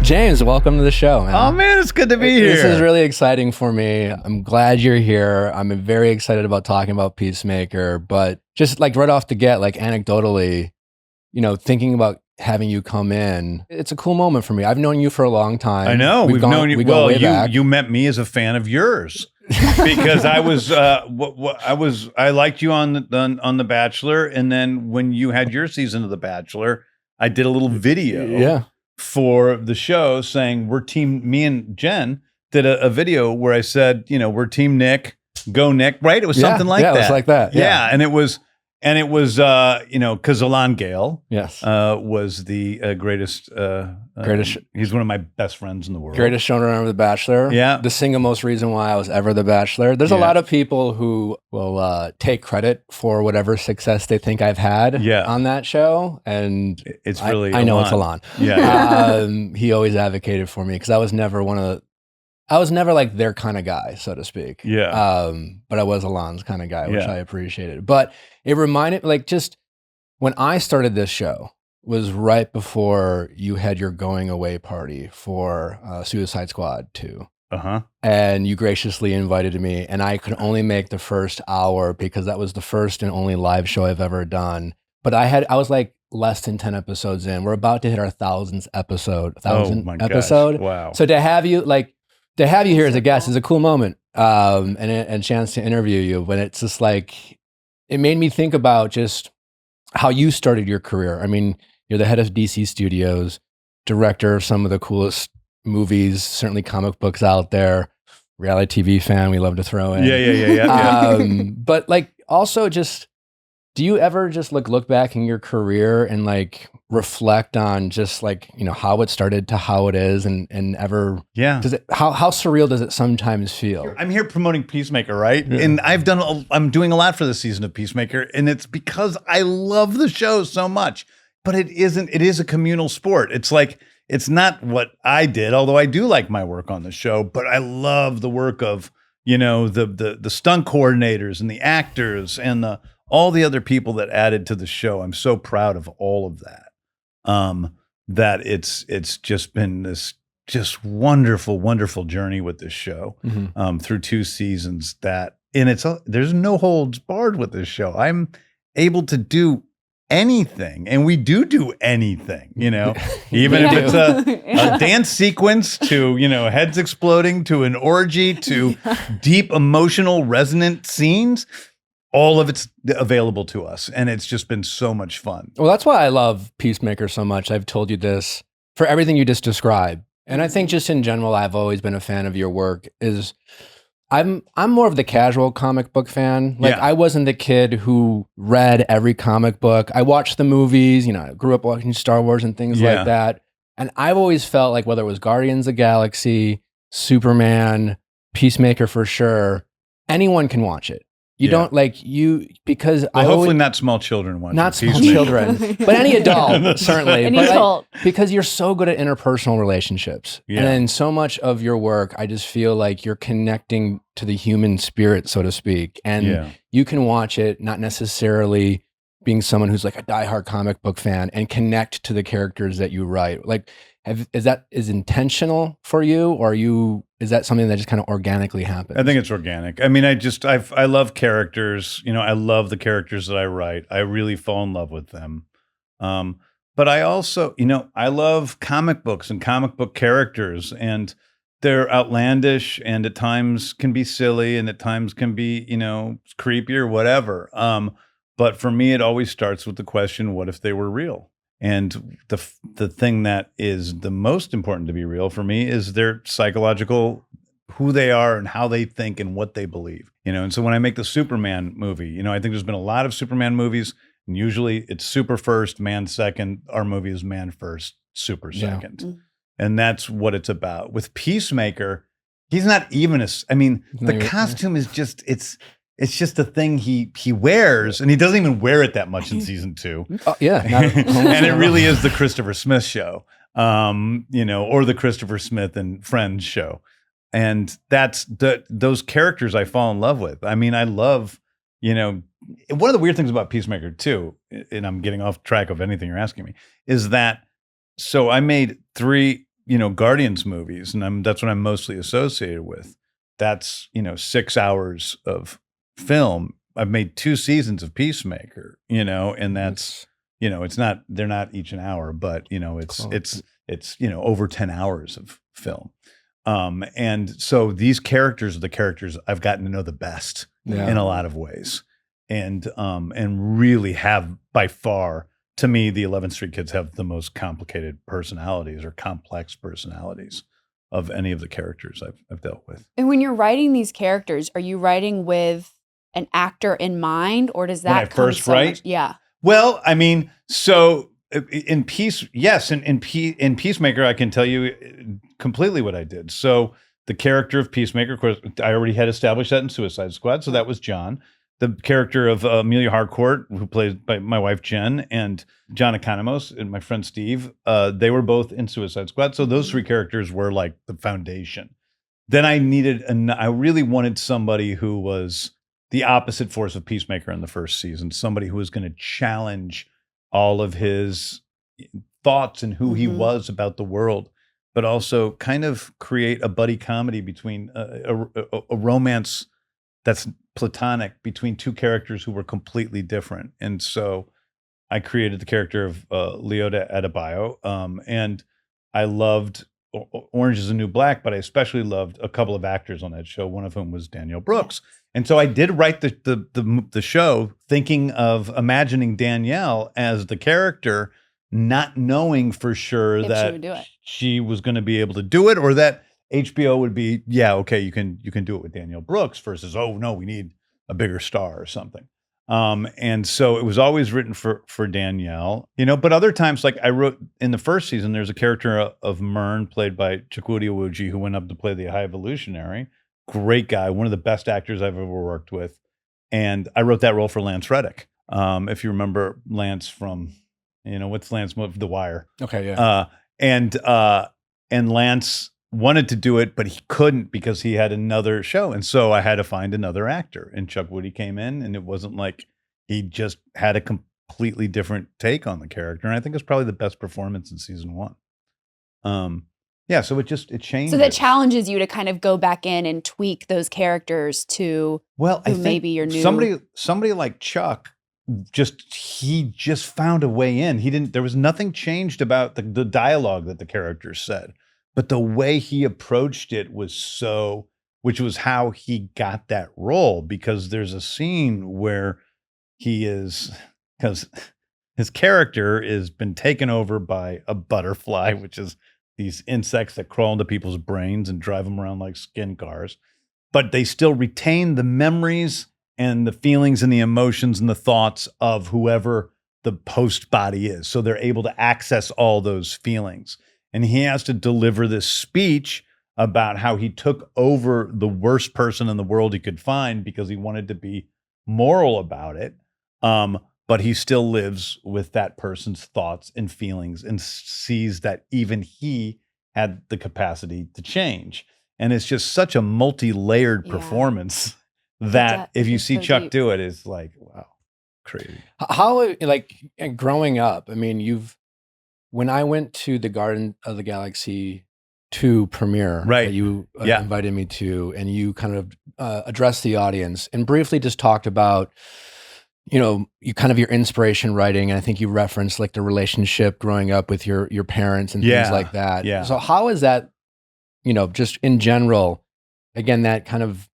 James, welcome to the show, man. Oh man, it's good to be here. This is really exciting for me. I'm glad you're here. I'm very excited about talking about Peacemaker, but just like right off the get, like anecdotally, thinking about having you come in, it's a cool moment for me. I've known you for a long time. I know. We've known you. We go way back. You met me as a fan of yours because I was I liked you on The Bachelor, and then when you had your season of The Bachelor, I did a little video for the show saying we're team. Me and Jen did a video where I said, we're team Nick, go Nick, right? It was something like that. Yeah, it was like that. Yeah, and it was because Alon Gale, was the greatest. He's one of my best friends in the world. Greatest showrunner of The Bachelor. Yeah, the single most reason why I was ever The Bachelor. There's a lot of people who will take credit for whatever success they think I've had on that show, and it's really I know it's Alon. Yeah, he always advocated for me because I was never like their kind of guy, so to speak. Yeah. But I was Alon's kind of guy, which I appreciated. But it reminded me, like, just when I started this show was right before you had your going away party for Suicide Squad 2. And you graciously invited me, and I could only make the first hour because that was the first and only live show I've ever done. But I was like less than 10 episodes in. We're about to hit our 1,000th episode. Gosh. Wow. So to have you here as a guest is a cool moment, and a chance to interview you. But it's just like, it made me think about just how you started your career. I mean, you're the head of DC Studios, director of some of the coolest movies, certainly comic books out there, reality TV fan we love to throw in. Yeah. But like, also just, do you ever just look back in your career and like reflect on just like, how it started to how it is and ever, how surreal does it sometimes feel? I'm here promoting Peacemaker, right? Yeah. And I'm doing a lot for this season of Peacemaker, and it's because I love the show so much, but it is a communal sport. It's like, it's not what I did, although I do like my work on the show, but I love the work of, the stunt coordinators and the actors and all the other people that added to the show. I'm so proud of all of that. That it's just been this just wonderful, wonderful journey with this show, through 2 seasons there's no holds barred with this show. I'm able to do anything, and we do anything, even if it's a dance sequence to, heads exploding, to an orgy, to deep emotional resonant scenes. All of it's available to us, and it's just been so much fun. Well, that's why I love Peacemaker so much. I've told you this for everything you just described. And I think just in general, I've always been a fan of your work. I'm more of the casual comic book fan. Like, I wasn't the kid who read every comic book. I watched the movies, I grew up watching Star Wars and things like that. And I've always felt like whether it was Guardians of the Galaxy, Superman, Peacemaker for sure, anyone can watch it. You don't because hopefully not small children watching. Not small children, but any adult, certainly. Any adult. Because you're so good at interpersonal relationships. Yeah. And so much of your work, I just feel like you're connecting to the human spirit, so to speak. And you can watch it, not necessarily being someone who's like a diehard comic book fan, and connect to the characters that you write. Like, is that intentional for you, or is that something that just kind of organically happens? I think it's organic. I mean, I love characters. I love the characters that I write. I really fall in love with them. But I also, I love comic books and comic book characters, and they're outlandish, and at times can be silly, and at times can be, creepy or whatever. But for me, it always starts with the question, what if they were real? And the thing that is the most important to be real for me is their psychological, who they are and how they think and what they believe. And so when I make the Superman movie, I think there's been a lot of Superman movies, and usually it's super first, man second. Our movie is man first, super second. And that's what it's about. With Peacemaker, he's not even the costume is just, it's just a thing he wears, and he doesn't even wear it that much in season 2. Oh, yeah. And it really is the Christopher Smith show, or the Christopher Smith and Friends show. And that's those characters I fall in love with. I mean, I love, one of the weird things about Peacemaker too, and I'm getting off track of anything you're asking me, is that, so I made 3 Guardians movies, and that's what I'm mostly associated with. That's 6 hours of film. I've made 2 seasons of Peacemaker, and that's it's not, they're not each an hour, but it's over 10 hours of film. And so these characters are the characters I've gotten to know the best in a lot of ways, and really have, by far, to me, the 11th Street Kids have the most complicated personalities or complex personalities of any of the characters I've dealt with. And when you're writing these characters, are you writing with an actor in mind, or does that when I come first so write? Much? Yeah. Well, I mean, so in Peacemaker, I can tell you completely what I did. So the character of Peacemaker, of course, I already had established that in Suicide Squad, so that was John. The character of Amelia Harcourt, who plays by my wife Jen, and John Economos and my friend Steve, they were both in Suicide Squad. So those 3 characters were like the foundation. Then I really wanted somebody who was the opposite force of Peacemaker in the first season, somebody who was going to challenge all of his thoughts and who he was about the world, but also kind of create a buddy comedy between a romance that's platonic between 2 characters who were completely different. And so I created the character of Leota Adebayo, and I loved Orange is the New Black, but I especially loved a couple of actors on that show, one of whom was Danielle Brooks. And so I did write the show thinking of imagining Danielle as the character, not knowing for sure that she was going to be able to do it, or that HBO would be, okay, you can do it with Danielle Brooks, versus, oh no, we need a bigger star or something. And so it was always written for Danielle, but other times, like I wrote in the first season, there's a character of Myrn played by Chukwudi Iwuji, who went up to play the High Evolutionary. Great guy, one of the best actors I've ever worked with. And I wrote that role for Lance Reddick. If you remember Lance from, what's Lance movie, The Wire. Okay, yeah. And Lance wanted to do it, but he couldn't because he had another show. And so I had to find another actor. And Chuck Woody came in, and it wasn't like he just had a completely different take on the character. And I think it's probably the best performance in season 1. So it changed. So that challenges you to kind of go back in and tweak those characters to I think maybe your new somebody like Chuck, he just found a way in. There was nothing changed about the dialogue that the characters said. But the way he approached it which was how he got that role, because there's a scene where because his character has been taken over by a butterfly, which is these insects that crawl into people's brains and drive them around like skin cars, but they still retain the memories and the feelings and the emotions and the thoughts of whoever the host body is. So they're able to access all those feelings. And he has to deliver this speech about how he took over the worst person in the world he could find because he wanted to be moral about it. But he still lives with that person's thoughts and feelings and sees that even he had the capacity to change. And it's just such a multi-layered performance that if you see Chuck do it, it's like, wow, crazy. How, like, growing up, I mean, when I went to the Garden of the Galaxy 2 premiere that you invited me to, and you kind of addressed the audience and briefly just talked about, you kind of your inspiration writing. And I think you referenced like the relationship growing up with your parents and things like that. Yeah. So how is that, just in general, again, that kind of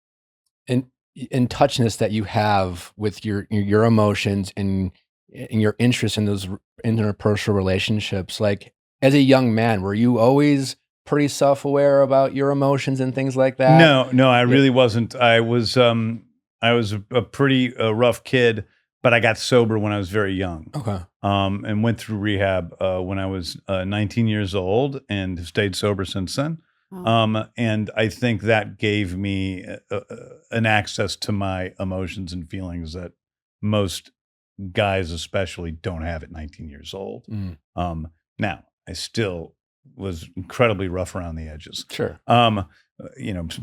in touchness that you have with your emotions and your interest in those interpersonal relationships, like as a young man, were you always pretty self-aware about your emotions and things like that? No, I really wasn't. I was a pretty rough kid, but I got sober when I was very young. Okay. And went through rehab when I was 19 years old, and have stayed sober since then. And I think that gave me an access to my emotions and feelings that most guys especially don't have at 19 years old. Now, I still was incredibly rough around the edges. Sure.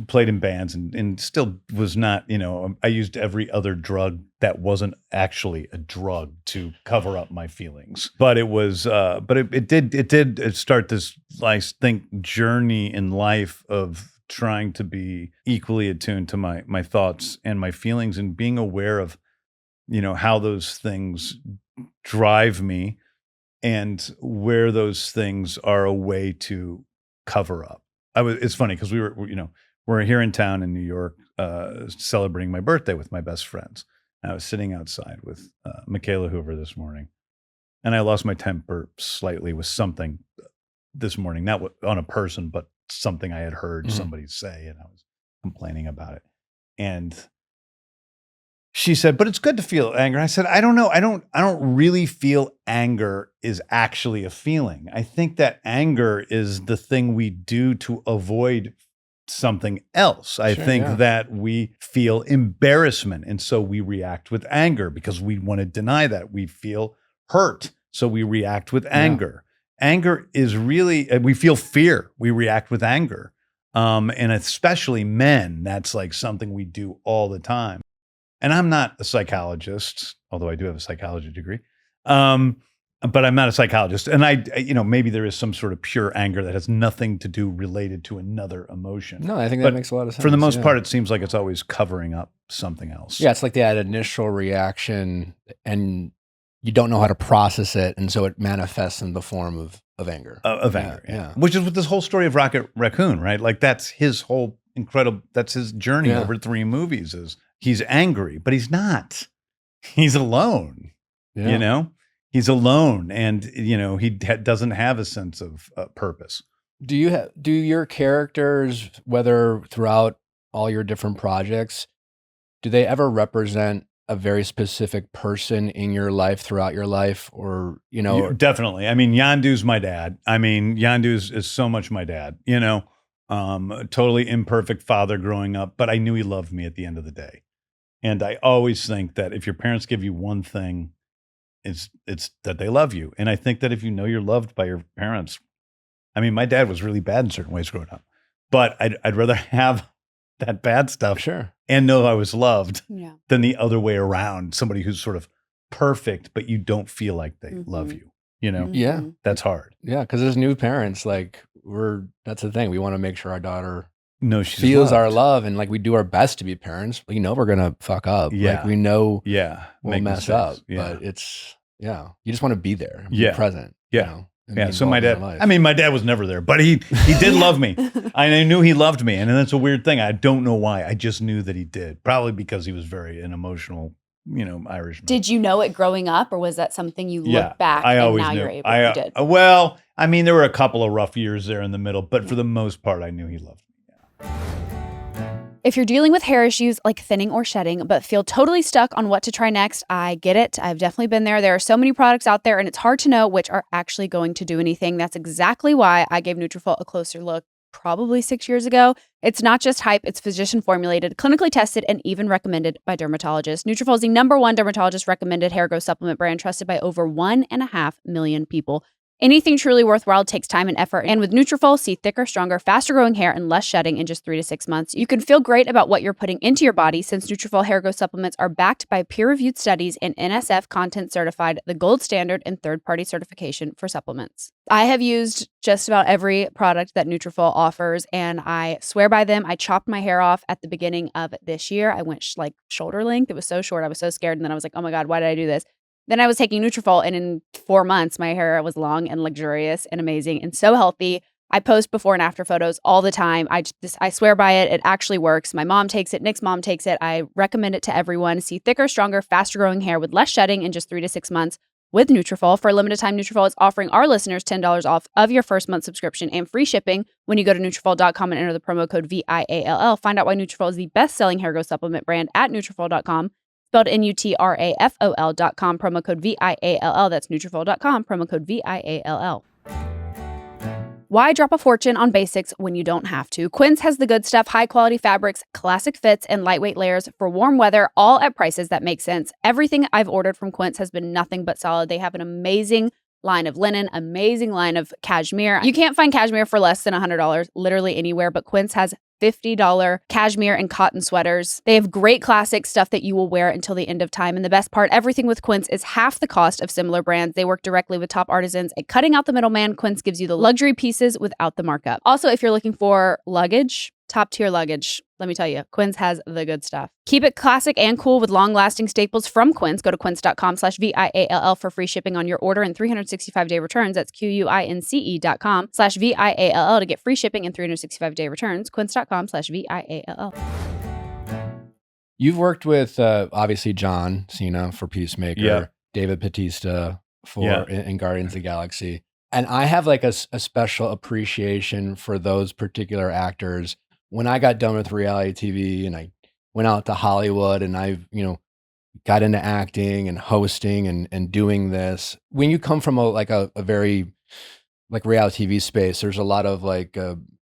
played in bands and still was not, I used every other drug that wasn't actually a drug to cover up my feelings. But it was, it did start this, I think, journey in life of trying to be equally attuned to my thoughts and my feelings and being aware of, how those things drive me and where those things are a way to cover up. It's funny because we're here in town in New York celebrating my birthday with my best friends. And I was sitting outside with Michaela Hoover this morning, and I lost my temper slightly with something this morning, not on a person, but something I had heard somebody say, and I was complaining about it. And she said, "But it's good to feel anger." I said, "I don't know. I don't really feel anger is actually a feeling. I think that anger is the thing we do to avoid something else. I think that we feel embarrassment, and so we react with anger because we want to deny that. We feel hurt, so we react with anger. Anger is really, we feel fear. We react with anger. And especially men, that's like something we do all the time. And I'm not a psychologist, although I do have a psychology degree. But I'm not a psychologist. And maybe there is some sort of pure anger that has nothing to do related to another emotion. No, I think that makes a lot of sense. For the most part, it seems like it's always covering up something else. Yeah, it's like that initial reaction and you don't know how to process it. And so it manifests in the form of anger. Of anger, yeah. Which is what this whole story of Rocket Raccoon, right? Like that's his whole that's his journey over 3 movies is he's angry, but he's not. He's alone, He's alone, and he doesn't have a sense of purpose. Do your characters, whether throughout all your different projects, do they ever represent a very specific person in your life throughout your life, or Definitely. I mean, Yondu's my dad. I mean, Yondu is so much my dad. Totally imperfect father growing up, but I knew he loved me at the end of the day. And I always think that if your parents give you one thing, it's that they love you. And I think that if you know you're loved by your parents, I mean, my dad was really bad in certain ways growing up, but I'd rather have that bad stuff and know I was loved than the other way around. Somebody who's sort of perfect, but you don't feel like they love you, Yeah. That's hard. Yeah. Because as new parents, that's the thing. We want to make sure our daughter she feels our love, and we do our best to be parents. We know we're gonna fuck up. We know we'll mess up. But it's you just want to be there, be present. So my dad was never there, but he did love me. I knew he loved me, and that's a weird thing. I don't know why. I just knew that he did. Probably because he was very an emotional, Irishman. Did you know it growing up, or was that something you look back and now you're able to do? Well, I mean, there were a couple of rough years there in the middle, but for the most part, I knew he loved me. If you're dealing with hair issues like thinning or shedding, but feel totally stuck on what to try next, I get it. I've definitely been there. There are so many products out there, and it's hard to know which are actually going to do anything. That's exactly why I gave Nutrafol a closer look probably 6 years ago. It's not just hype. It's physician formulated, clinically tested, and even recommended by dermatologists. Nutrafol is the #1 dermatologist recommended hair growth supplement brand trusted by over 1.5 million people. Anything truly worthwhile takes time and effort, and with Nutrafol, see thicker, stronger, faster-growing hair and less shedding in just 3 to 6 months. You can feel great about what you're putting into your body since Nutrafol hair growth supplements are backed by peer-reviewed studies and NSF content certified, the gold standard in third-party certification for supplements. I have used just about every product that Nutrafol offers, and I swear by them. I chopped my hair off at the beginning of this year. I went shoulder length. It was so short. I was so scared, and then I was like, oh my God, why did I do this? Then I was taking Nutrafol, and in 4 months, my hair was long and luxurious and amazing and so healthy. I post before and after photos all the time. I swear by it. It actually works. My mom takes it. Nick's mom takes it. I recommend it to everyone. See thicker, stronger, faster growing hair with less shedding in just 3 to 6 months with Nutrafol. For a limited time, Nutrafol is offering our listeners $10 off of your first month subscription and free shipping when you go to Nutrafol.com and enter the promo code VIALL. Find out why Nutrafol is the best-selling hair growth supplement brand at Nutrafol.com. Spelled Nutrafol.com, promo code VIALL. That's Nutrafol.com, promo code VIALL. Why drop a fortune on basics when you don't have to? Quince has the good stuff, high-quality fabrics, classic fits, and lightweight layers for warm weather, all at prices that make sense. Everything I've ordered from Quince has been nothing but solid. They have an amazing line of linen, amazing line of cashmere. You can't find cashmere for less than $100 literally anywhere, but Quince has $50 cashmere and cotton sweaters. They have great classic stuff that you will wear until the end of time. And the best part, everything with Quince is half the cost of similar brands. They work directly with top artisans and cutting out the middleman. Quince gives you the luxury pieces without the markup. Also, if you're looking for luggage, top tier luggage, let me tell you, Quince has the good stuff. Keep it classic and cool with long-lasting staples from Quince. Go to quince.com/VIALL for free shipping on your order and 365-day returns. That's QUINCE.com/VIALL to get free shipping and 365-day returns. Quince.com/VIALL. You've worked with obviously John Cena for Peacemaker, David Bautista for in Guardians of the Galaxy. And I have like a special appreciation for those particular actors. When I got done with reality TV and I went out to Hollywood and I, got into acting and hosting and doing this, when you come from a very like reality TV space, there's a lot of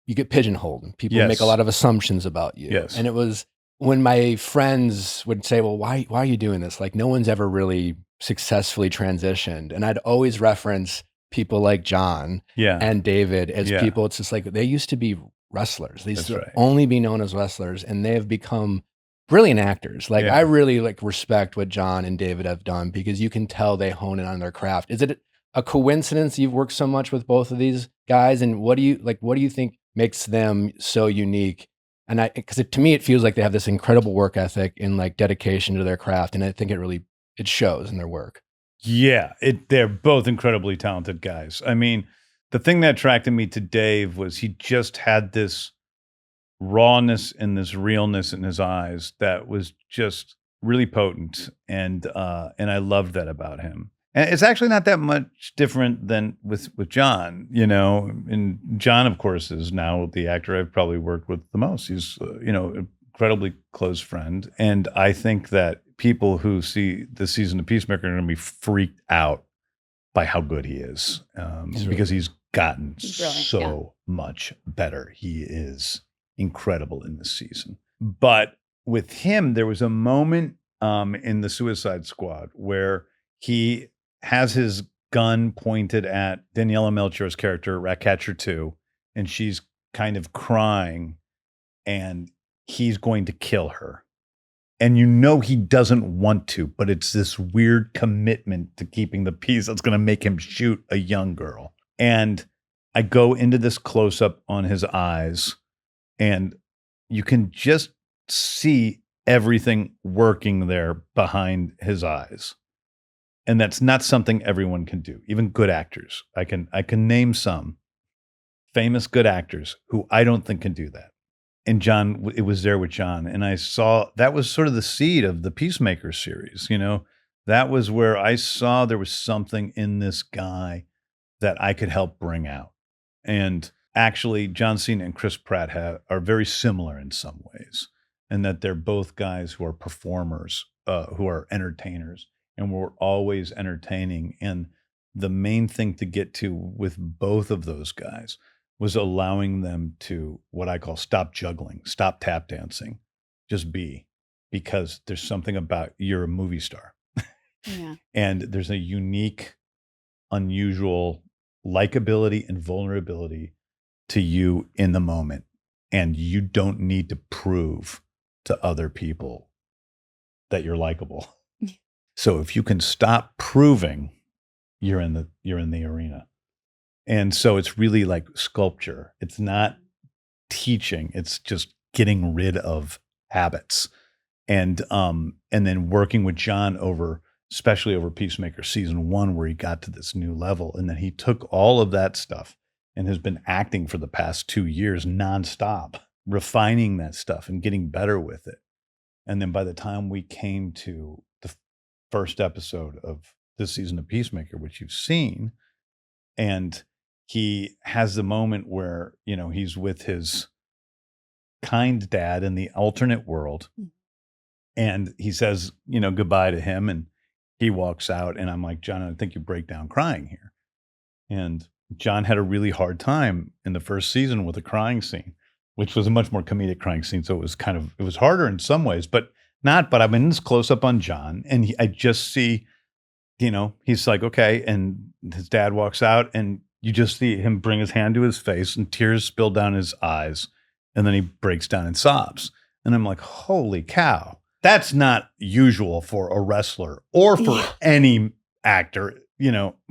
you get pigeonholed and people make a lot of assumptions about you. Yes. And it was when my friends would say, well, why are you doing this? Like no one's ever really successfully transitioned. And I'd always reference people like John and David as people. It's just like they used to be wrestlers. They used to only be known as wrestlers, and they have become brilliant actors. Like I really respect what John and David have done because you can tell they hone in on their craft. Is it a coincidence you've worked so much with both of these guys? And what do you think makes them so unique? And because to me, it feels like they have this incredible work ethic and like dedication to their craft. And I think it shows in their work. Yeah, they're both incredibly talented guys. I mean, the thing that attracted me to Dave was he just had this rawness and this realness in his eyes that was just really potent, and I loved that about him. And it's actually not that much different than with John, And John, of course, is now the actor I've probably worked with the most. He's incredibly close friend, and I think that people who see the season of Peacemaker are going to be freaked out by how good he is, because he's gotten so much better. He is incredible in this season. But with him, there was a moment in the Suicide Squad where he has his gun pointed at Daniela Melchior's character, Ratcatcher 2, and she's kind of crying, and he's going to kill her. And he doesn't want to, but it's this weird commitment to keeping the peace that's going to make him shoot a young girl. And I go into this close-up on his eyes, and you can just see everything working there behind his eyes. And that's not something everyone can do, even good actors. I can name some famous good actors who I don't think can do that. And John, it was there with John. And I saw that was sort of the seed of the Peacemaker series. That was where I saw there was something in this guy that I could help bring out. And actually, John Cena and Chris Pratt are very similar in some ways, and that they're both guys who are performers, who are entertainers, and we're always entertaining. And the main thing to get to with both of those guys was allowing them to, what I call, stop juggling, stop tap dancing, just be, because there's something about you're a movie star. And there's a unique, unusual likability and vulnerability to you in the moment. And you don't need to prove to other people that you're likable. So if you can stop proving, you're in the arena. And so it's really like sculpture. It's not teaching. It's just getting rid of habits. And then working with John especially over Peacemaker season 1, where he got to this new level. And then he took all of that stuff and has been acting for the past 2 years nonstop, refining that stuff and getting better with it. And then by the time we came to the first episode of this season of Peacemaker, which you've seen, and he has the moment where, he's with his kind dad in the alternate world, and he says, goodbye to him, and he walks out, and I'm like, John, I think you break down crying here. And John had a really hard time in the first season with a crying scene, which was a much more comedic crying scene. So it was harder in some ways, but I'm in this close up on John, and I just see, he's like, okay. And his dad walks out, and you just see him bring his hand to his face, and tears spill down his eyes. And then he breaks down and sobs. And I'm like, holy cow. That's not usual for a wrestler or for any actor,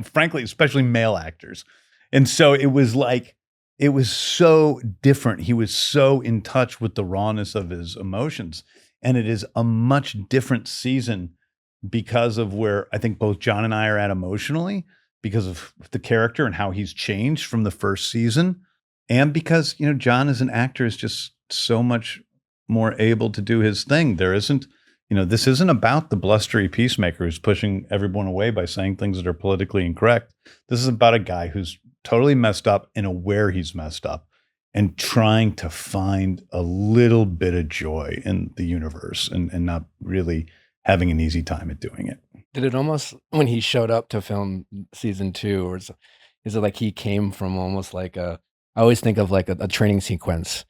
frankly, especially male actors. And so it was so different. He was so in touch with the rawness of his emotions. And it is a much different season because of where I think both John and I are at emotionally, because of the character and how he's changed from the first season. And because, John as an actor is just so much more able to do his thing. There isn't, this isn't about the blustery peacemaker who's pushing everyone away by saying things that are politically incorrect. This is about a guy who's totally messed up and aware he's messed up and trying to find a little bit of joy in the universe and not really having an easy time at doing it. Did it almost, when he showed up to film season 2, or is it like he came from almost like I always think of like a training sequence,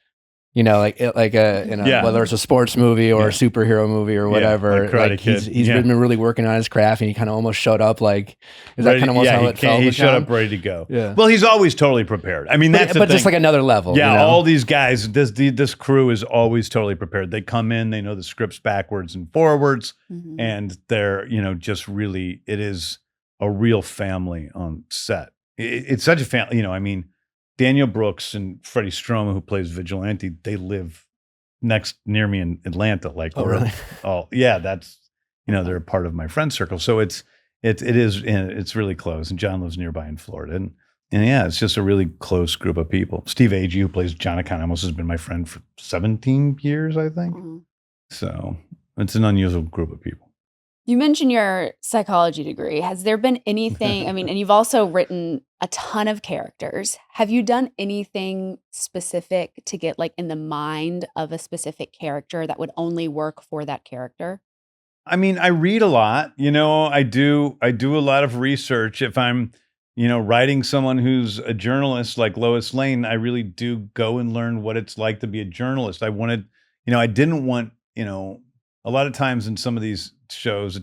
whether it's a sports movie or a superhero movie or whatever. Like he's been really working on his craft, and he kind of almost showed up like, is that kind of almost how it felt? He showed up ready to go. Yeah. Well, he's always totally prepared. I mean, that's the thing. Just like another level. Yeah, all these guys, this crew is always totally prepared. They come in, they know the scripts backwards and forwards, and they're, just really, it is a real family on set. It's such a family, Daniel Brooks and Freddie Stroma, who plays Vigilante, they live near me in Atlanta. Like, really? Oh, yeah, that's, they're a part of my friend circle. So it's really close. And John lives nearby in Florida. And yeah, it's just a really close group of people. Steve Agee, who plays John Economos, has been my friend for 17 years, I think. So it's an unusual group of people. You mentioned your psychology degree. Has there been anything, and you've also written a ton of characters. Have you done anything specific to get like in the mind of a specific character that would only work for that character? I read a lot, I do a lot of research. If I'm, writing someone who's a journalist like Lois Lane, I really do go and learn what it's like to be a journalist. I didn't want, a lot of times in some of these shows,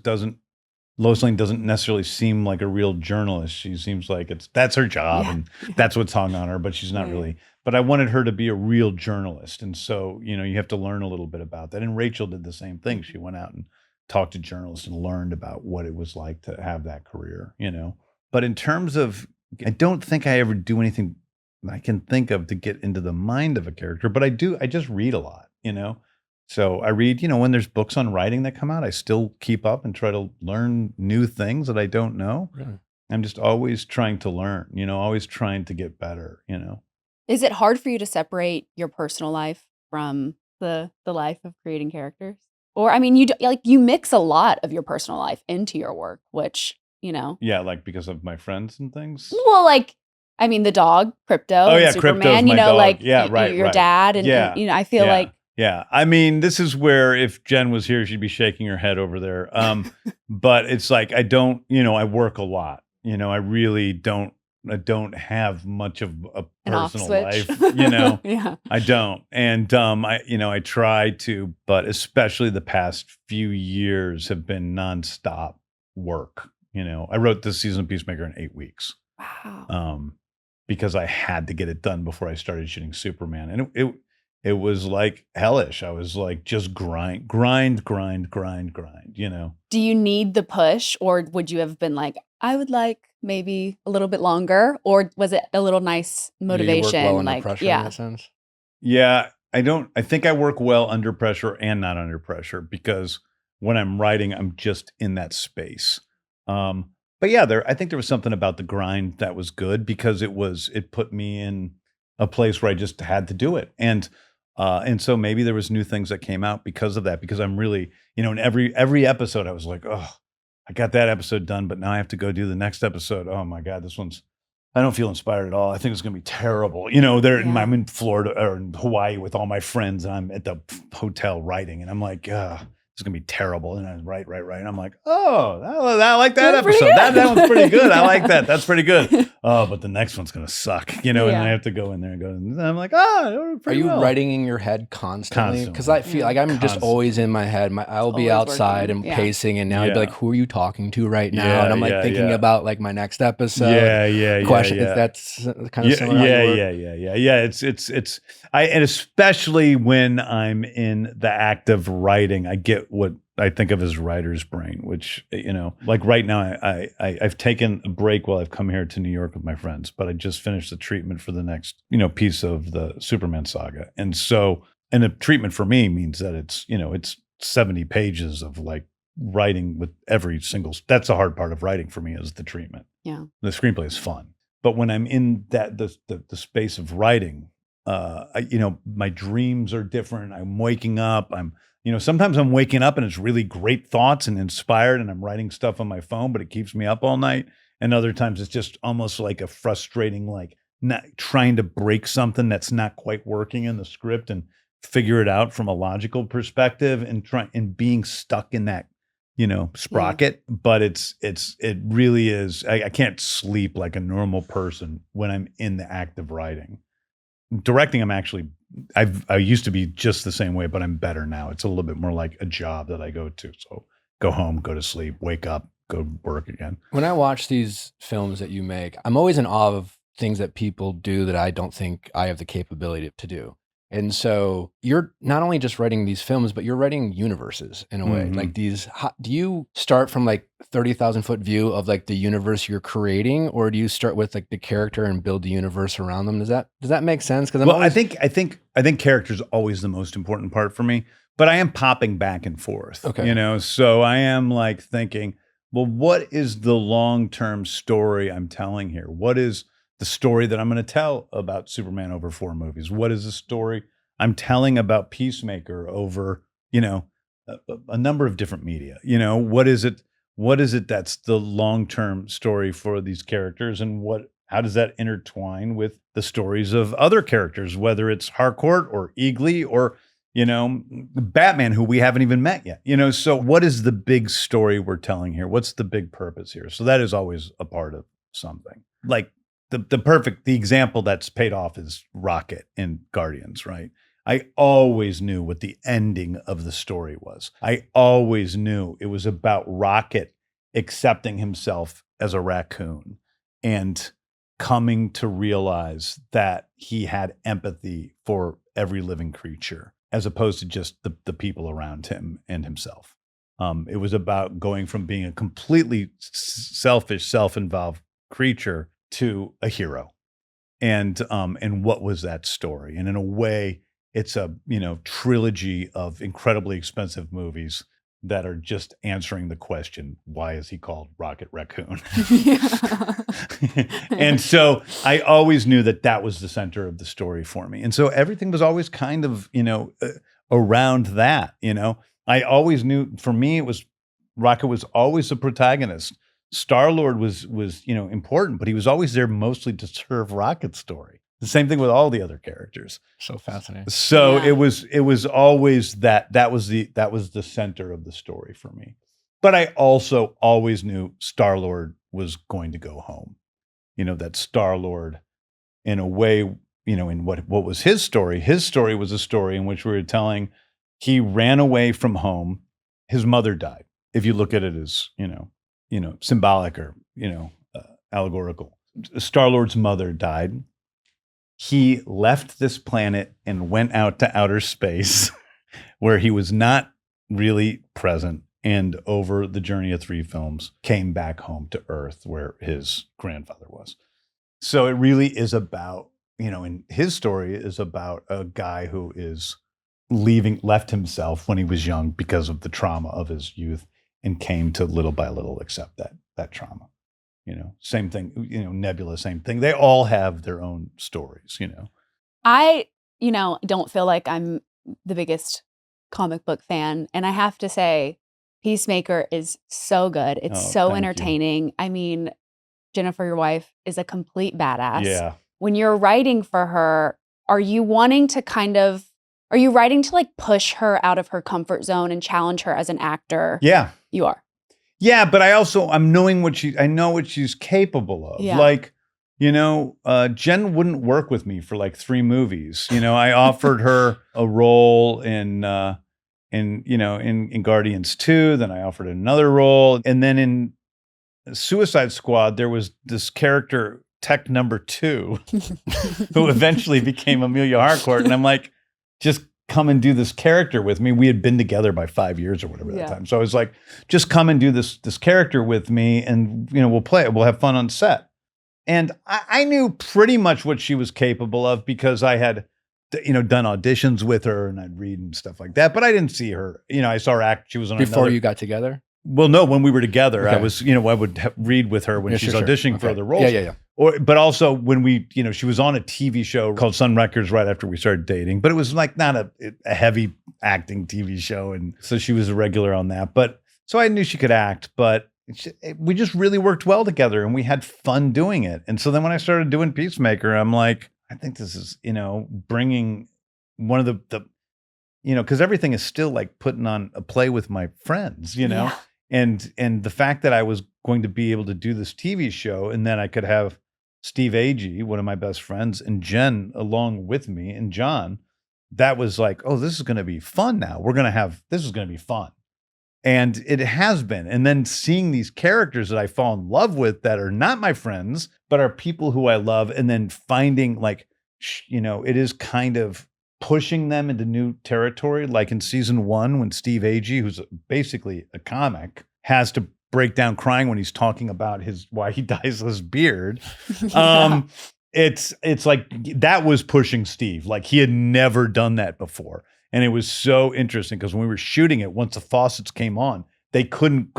Lois Lane doesn't necessarily seem like a real journalist. She seems like that's her job and that's what's hung on her, but she's not really. But I wanted her to be a real journalist. And so, you have to learn a little bit about that. And Rachel did the same thing. She went out and talked to journalists and learned about what it was like to have that career, But in terms of, I don't think I ever do anything I can think of to get into the mind of a character, but I just read a lot, So I read, when there's books on writing that come out, I still keep up and try to learn new things that I don't know. Really? I'm just always trying to learn, always trying to get better, Is it hard for you to separate your personal life from the life of creating characters? Or, you mix a lot of your personal life into your work, which, Yeah, like because of my friends and things. Well, the dog, Crypto, oh, yeah, Superman, Crypto's my dog. Your right. dad. And I feel like. Yeah. This is where if Jen was here, she'd be shaking her head over there. But it's like, I don't, I work a lot, I really don't have much of a personal life, Yeah. I don't. And, I try to, but especially the past few years have been nonstop work. I wrote this season of Peacemaker in 8 weeks. Wow. Because I had to get it done before I started shooting Superman. And it was like hellish. I was like, just grind. Do you need the push, or would you have been like, I would like maybe a little bit longer, or was it a little nice motivation? You work well under pressure in that sense? Yeah, I think I work well under pressure and not under pressure, because when I'm writing, I'm just in that space. But yeah, I think there was something about the grind that was good, because it put me in a place where I just had to do it. And so maybe there was new things that came out because of that, because I'm really, in every episode I was like, oh, I got that episode done, but now I have to go do the next episode. Oh my God, I don't feel inspired at all. I think it's going to be terrible. I'm in Florida or in Hawaii with all my friends, and I'm at the hotel writing, and I'm like, this it's going to be terrible. And I was right. And I'm like, oh, I like that That's pretty episode. good. That one's pretty good. I like that. That's pretty good. Oh, but the next one's going to suck, and Yeah. I have to go in there and go, and I'm like, oh, Are pretty you well. writing in your head constantly? Because I feel Yeah. like I'm just Constantly. always in my head. I'll be always outside working. and Yeah. pacing, and now I'd be Yeah. like, who are you talking to right now? Yeah, And I'm like yeah, thinking yeah. about like my next episode. Yeah. Question. Yeah. Is that kind of similar? How you work? Yeah. It's and especially when I'm in the act of writing, I get what I think of as writer's brain, which, like right now, I've taken a break while I've come here to New York with my friends, but I just finished the treatment for the next, piece of the Superman saga. And so, and the treatment for me means that it's 70 pages of like writing with every single, that's the hard part of writing for me is the treatment. Yeah. The screenplay is fun. But when I'm in that, the space of writing, my dreams are different. I'm waking up, sometimes I'm waking up and it's really great thoughts and inspired and I'm writing stuff on my phone, but it keeps me up all night. And other times it's just almost like a frustrating, like not trying to break something that's not quite working in the script and figure it out from a logical perspective and being stuck in that, sprocket. But it really is, I can't sleep like a normal person when I'm in the act of writing. Directing, I used to be just the same way, but I'm better now. It's a little bit more like a job that I go to. So go home, go to sleep, wake up, go work again. When I watch these films that you make, I'm always in awe of things that people do that I don't think I have the capability to do. And so you're not only just writing these films, but you're writing universes in a way. Mhm. Like do you start from like 30,000 foot view of like the universe you're creating, or do you start with like the character and build the universe around them? Does that make sense? Because I think character's always the most important part for me, but I am popping back and forth. Okay. So I am like thinking, well, what is the long-term story I'm telling here? What is the story that I'm going to tell about Superman over 4 movies? What is the story I'm telling about Peacemaker over, a number of different media? What is it that's the long-term story for these characters, and how does that intertwine with the stories of other characters, whether it's Harcourt or Eagly or, Batman, who we haven't even met yet? So what is the big story we're telling here? What's the big purpose here? So that is always a part of something. Like the example that's paid off is Rocket in Guardians, right? I always knew what the ending of the story was. I always knew it was about Rocket accepting himself as a raccoon and coming to realize that he had empathy for every living creature, as opposed to just the people around him and himself. It was about going from being a completely selfish, self-involved creature to a hero. And what was that story? And in a way, it's a, trilogy of incredibly expensive movies that are just answering the question, why is he called Rocket Raccoon? And so I always knew that was the center of the story for me. And so everything was always kind of, around that, I always knew, for me, Rocket was always the protagonist. Star-Lord was important, but he was always there mostly to serve Rocket's story. The same thing with all the other characters. So fascinating. So Yeah. it was always that was the center of the story for me. But I also always knew Star-Lord was going to go home. That Star-Lord, in a way, in what was his story? His story was a story in which we were telling he ran away from home. His mother died. If you look at it as, symbolic or, allegorical. Star-Lord's mother died. He left this planet and went out to outer space where he was not really present. And over the journey of 3 films, came back home to Earth where his grandfather was. So it really is about, and his story is about a guy who is left himself when he was young because of the trauma of his youth and came to little by little accept that trauma. Same thing, Nebula, same thing. They all have their own stories, I, don't feel like I'm the biggest comic book fan. And I have to say, Peacemaker is so good. It's Oh, so thank you. entertaining. I mean, Jennifer, your wife, is a complete badass. Yeah. When you're writing for her, are you wanting to kind of Are you writing to like push her out of her comfort zone and challenge her as an actor? Yeah. You are. Yeah, but I'm knowing I know what she's capable of. Yeah. Like, Jen wouldn't work with me for like 3 movies. I offered her a role in Guardians 2, then I offered another role. And then in Suicide Squad, there was this character, Tech Number 2, who eventually became Amelia Harcourt. And I'm like, just come and do this character with me. We had been together by 5 years or whatever that time. So I was like, just come and do this character with me, and we'll play it. We'll have fun on set. And I knew pretty much what she was capable of because I had done auditions with her and I'd read and stuff like that. But I didn't see her. I saw her act. She was on Before you got together? Well, no, when we were together, Okay. I was, I would read with her when she's auditioning for other roles. Yeah. But also when we, she was on a TV show called Sun Records right after we started dating, but it was like not a heavy acting TV show. And so she was a regular on that. But so I knew she could act, but we just really worked well together and we had fun doing it. And so then when I started doing Peacemaker, I'm like, I think this is, bringing one of the because everything is still like putting on a play with my friends, Yeah. and the fact that I was going to be able to do this TV show and then I could have Steve Agee, one of my best friends, and Jen along with me, and John, that was like, oh, this is going to be fun now. This is going to be fun. And it has been. And then seeing these characters that I fall in love with that are not my friends, but are people who I love, and then finding like, it is kind of pushing them into new territory. Like in season 1, when Steve Agee, who's basically a comic, has to break down crying when he's talking about why he dyes his beard. It's like that was pushing Steve. Like he had never done that before. And it was so interesting because when we were shooting it, once the faucets came on, he couldn't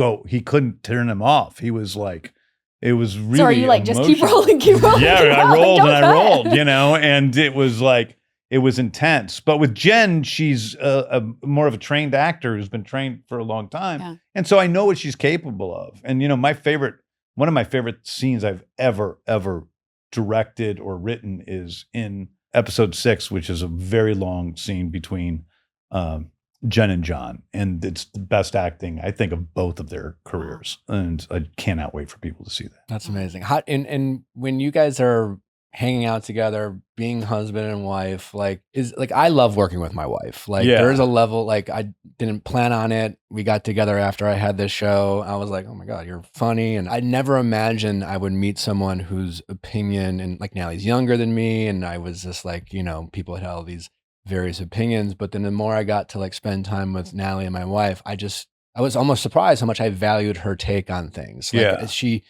turn them off. He was like, it was really So are you like, emotional. just keep rolling? Yeah, I rolled and I Don't rolled, cut. and it was like, it was intense. But with Jen, she's a more of a trained actor who's been trained for a long time. Yeah. And so I know what she's capable of. And, one of my favorite scenes I've ever directed or written is in episode 6, which is a very long scene between Jen and John. And it's the best acting, I think, of both of their careers. And I cannot wait for people to see that. That's amazing. And when you guys are hanging out together, being husband and wife, I love working with my wife. There's a level, I didn't plan on it. We got together after I had this show. I was like, oh my God, you're funny. And I never imagined I would meet someone whose opinion, and like Natalie's younger than me. And I was just like, people had all these various opinions. But then the more I got to spend time with Natalie and my wife, I was almost surprised how much I valued her take on things. She,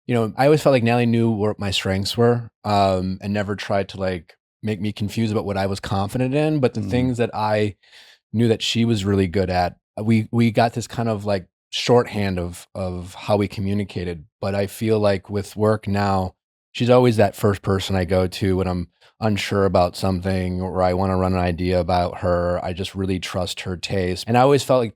I always felt like Natalie knew what my strengths were, and never tried to make me confused about what I was confident in. But the things that I knew that she was really good at, we got this kind of shorthand of how we communicated. But I feel like with work now, she's always that first person I go to when I'm unsure about something or I want to run an idea about her. I just really trust her taste. And I always felt like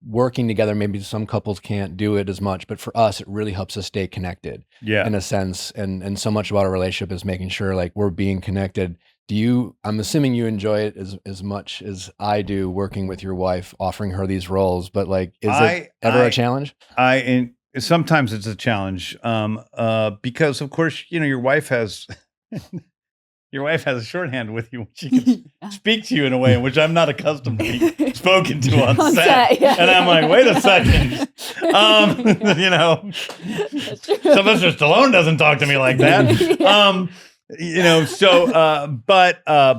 working together, maybe some couples can't do it as much, but for us, it really helps us stay connected in a sense. And so much about our relationship is making sure we're being connected. I'm assuming you enjoy it as much as I do, working with your wife, offering her these roles, but is it ever a challenge? Sometimes it's a challenge, because of course, your wife has, a shorthand with you. She can speak to you in a way in which I'm not accustomed to be spoken to on set. And I'm like, wait a second. Sylvester Stallone doesn't talk to me like that.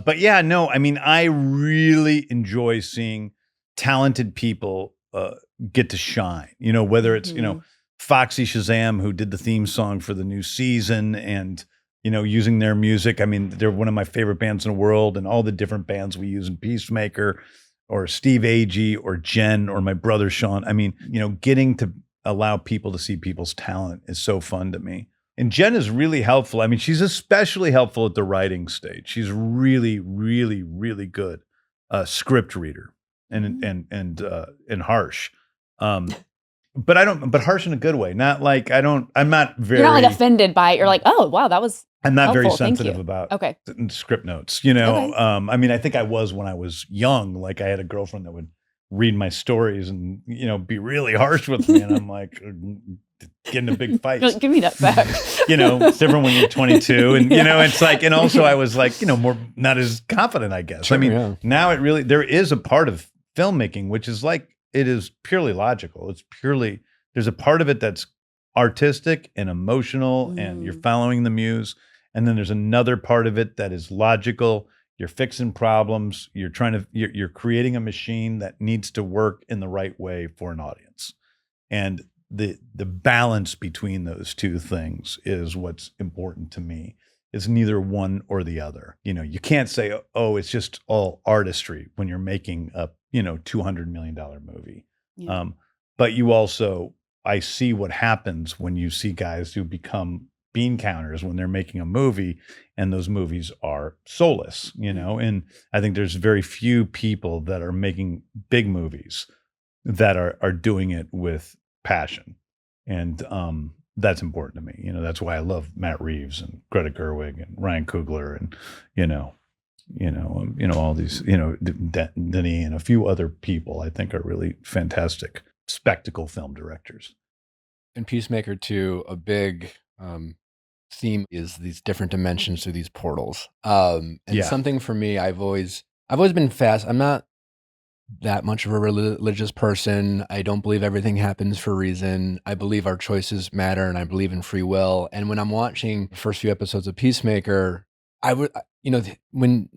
But yeah, no, I mean, I really enjoy seeing talented people get to shine, whether it's, Foxy Shazam, who did the theme song for the new season, and using their music. I mean, they're one of my favorite bands in the world, and all the different bands we use in Peacemaker, or Steve Agee, or Jen, or my brother Sean. I mean, getting to allow people to see people's talent is so fun to me. And Jen is really helpful. I mean, she's especially helpful at the writing stage. She's really, really, really good script reader and harsh. but but harsh in a good way. Not like I'm not very. You're not like offended by it. You're like, oh wow, that was. I'm not helpful. very sensitive about script notes. You know, Okay. I mean, I think I was when I was young. Like I had a girlfriend that would read my stories and be really harsh with me, and I'm like getting a big fight. Give me that back. It's different when you're 22, and it's like, and also I was like, more not as confident, I guess. Sure, I mean, now there is a part of filmmaking which is like it is purely logical. It's purely there's a part of it that's artistic and emotional, and you're following the muse, and then there's another part of it that is logical. You're fixing problems. You're creating a machine that needs to work in the right way for an audience, and the balance between those two things is what's important to me. It's neither one or the other. You can't say, oh, it's just all artistry when you're making a $200 million movie. Yeah. But you also, I see what happens when you see guys who become bean counters when they're making a movie, and those movies are soulless, and I think there's very few people that are making big movies that are doing it with passion. And that's important to me. That's why I love Matt Reeves and Greta Gerwig and Ryan Coogler and, all these, Denis and a few other people I think are really fantastic spectacle film directors. In Peacemaker 2, a big theme is these different dimensions through these portals. And something for me, I've always been fast. I'm not that much of a religious person. I don't believe everything happens for a reason. I believe our choices matter, and I believe in free will. And when I'm watching the first few episodes of Peacemaker, I would, when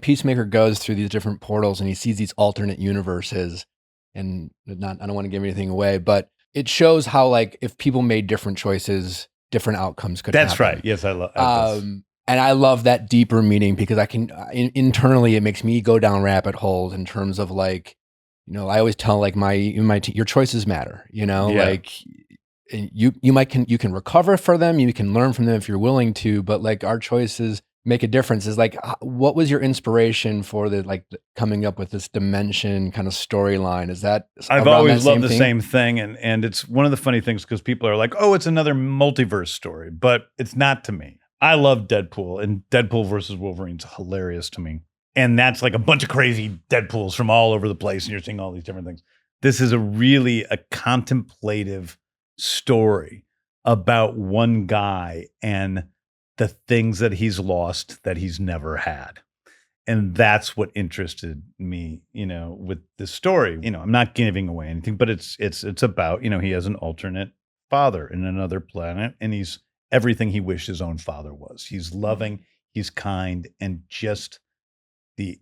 Peacemaker goes through these different portals and he sees these alternate universes, and I don't want to give anything away, but it shows how, like, if people made different choices, different outcomes could happen. That's right. Yes, I love. And I love that deeper meaning because I can internally, it makes me go down rabbit holes in terms of, like, I always tell, like, your choices matter, like you can recover for them, you can learn from them if you're willing to, but like our choices make a difference. Is like, what was your inspiration for coming up with this dimension kind of storyline? Is that I've always loved the same thing, and it's one of the funny things because people are like, oh, it's another multiverse story, but it's not to me. I love Deadpool, and Deadpool versus Wolverine's hilarious to me. And that's like a bunch of crazy Deadpools from all over the place, and you're seeing all these different things. This is really a contemplative story about one guy and the things that he's lost that he's never had. And that's what interested me, with this story. I'm not giving away anything, but it's about, he has an alternate father in another planet, and he's everything he wished his own father was. He's loving, he's kind, and just the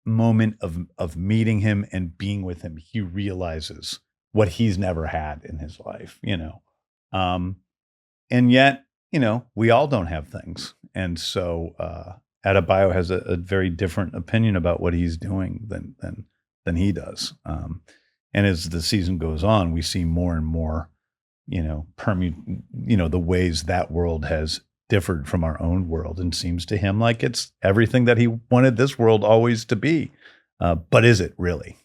moment of meeting him and being with him, he realizes what he's never had in his life, and yet, we all don't have things. And so Adebayo has a very different opinion about what he's doing than he does. And as the season goes on, we see more and more, the ways that world has differed from our own world, and seems to him like it's everything that he wanted this world always to be. But is it really,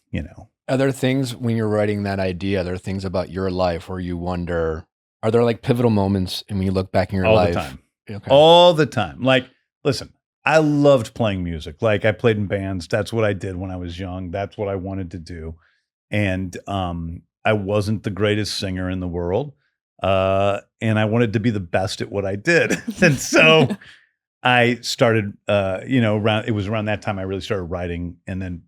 Are there things when you're writing that idea, are there things about your life where you wonder, are there like pivotal moments and when you look back in your life? All the time. Okay. All the time. Like, listen, I loved playing music. Like, I played in bands. That's what I did when I was young. That's what I wanted to do. And I wasn't the greatest singer in the world. And I wanted to be the best at what I did. And so I started, it was around that time I really started writing. And then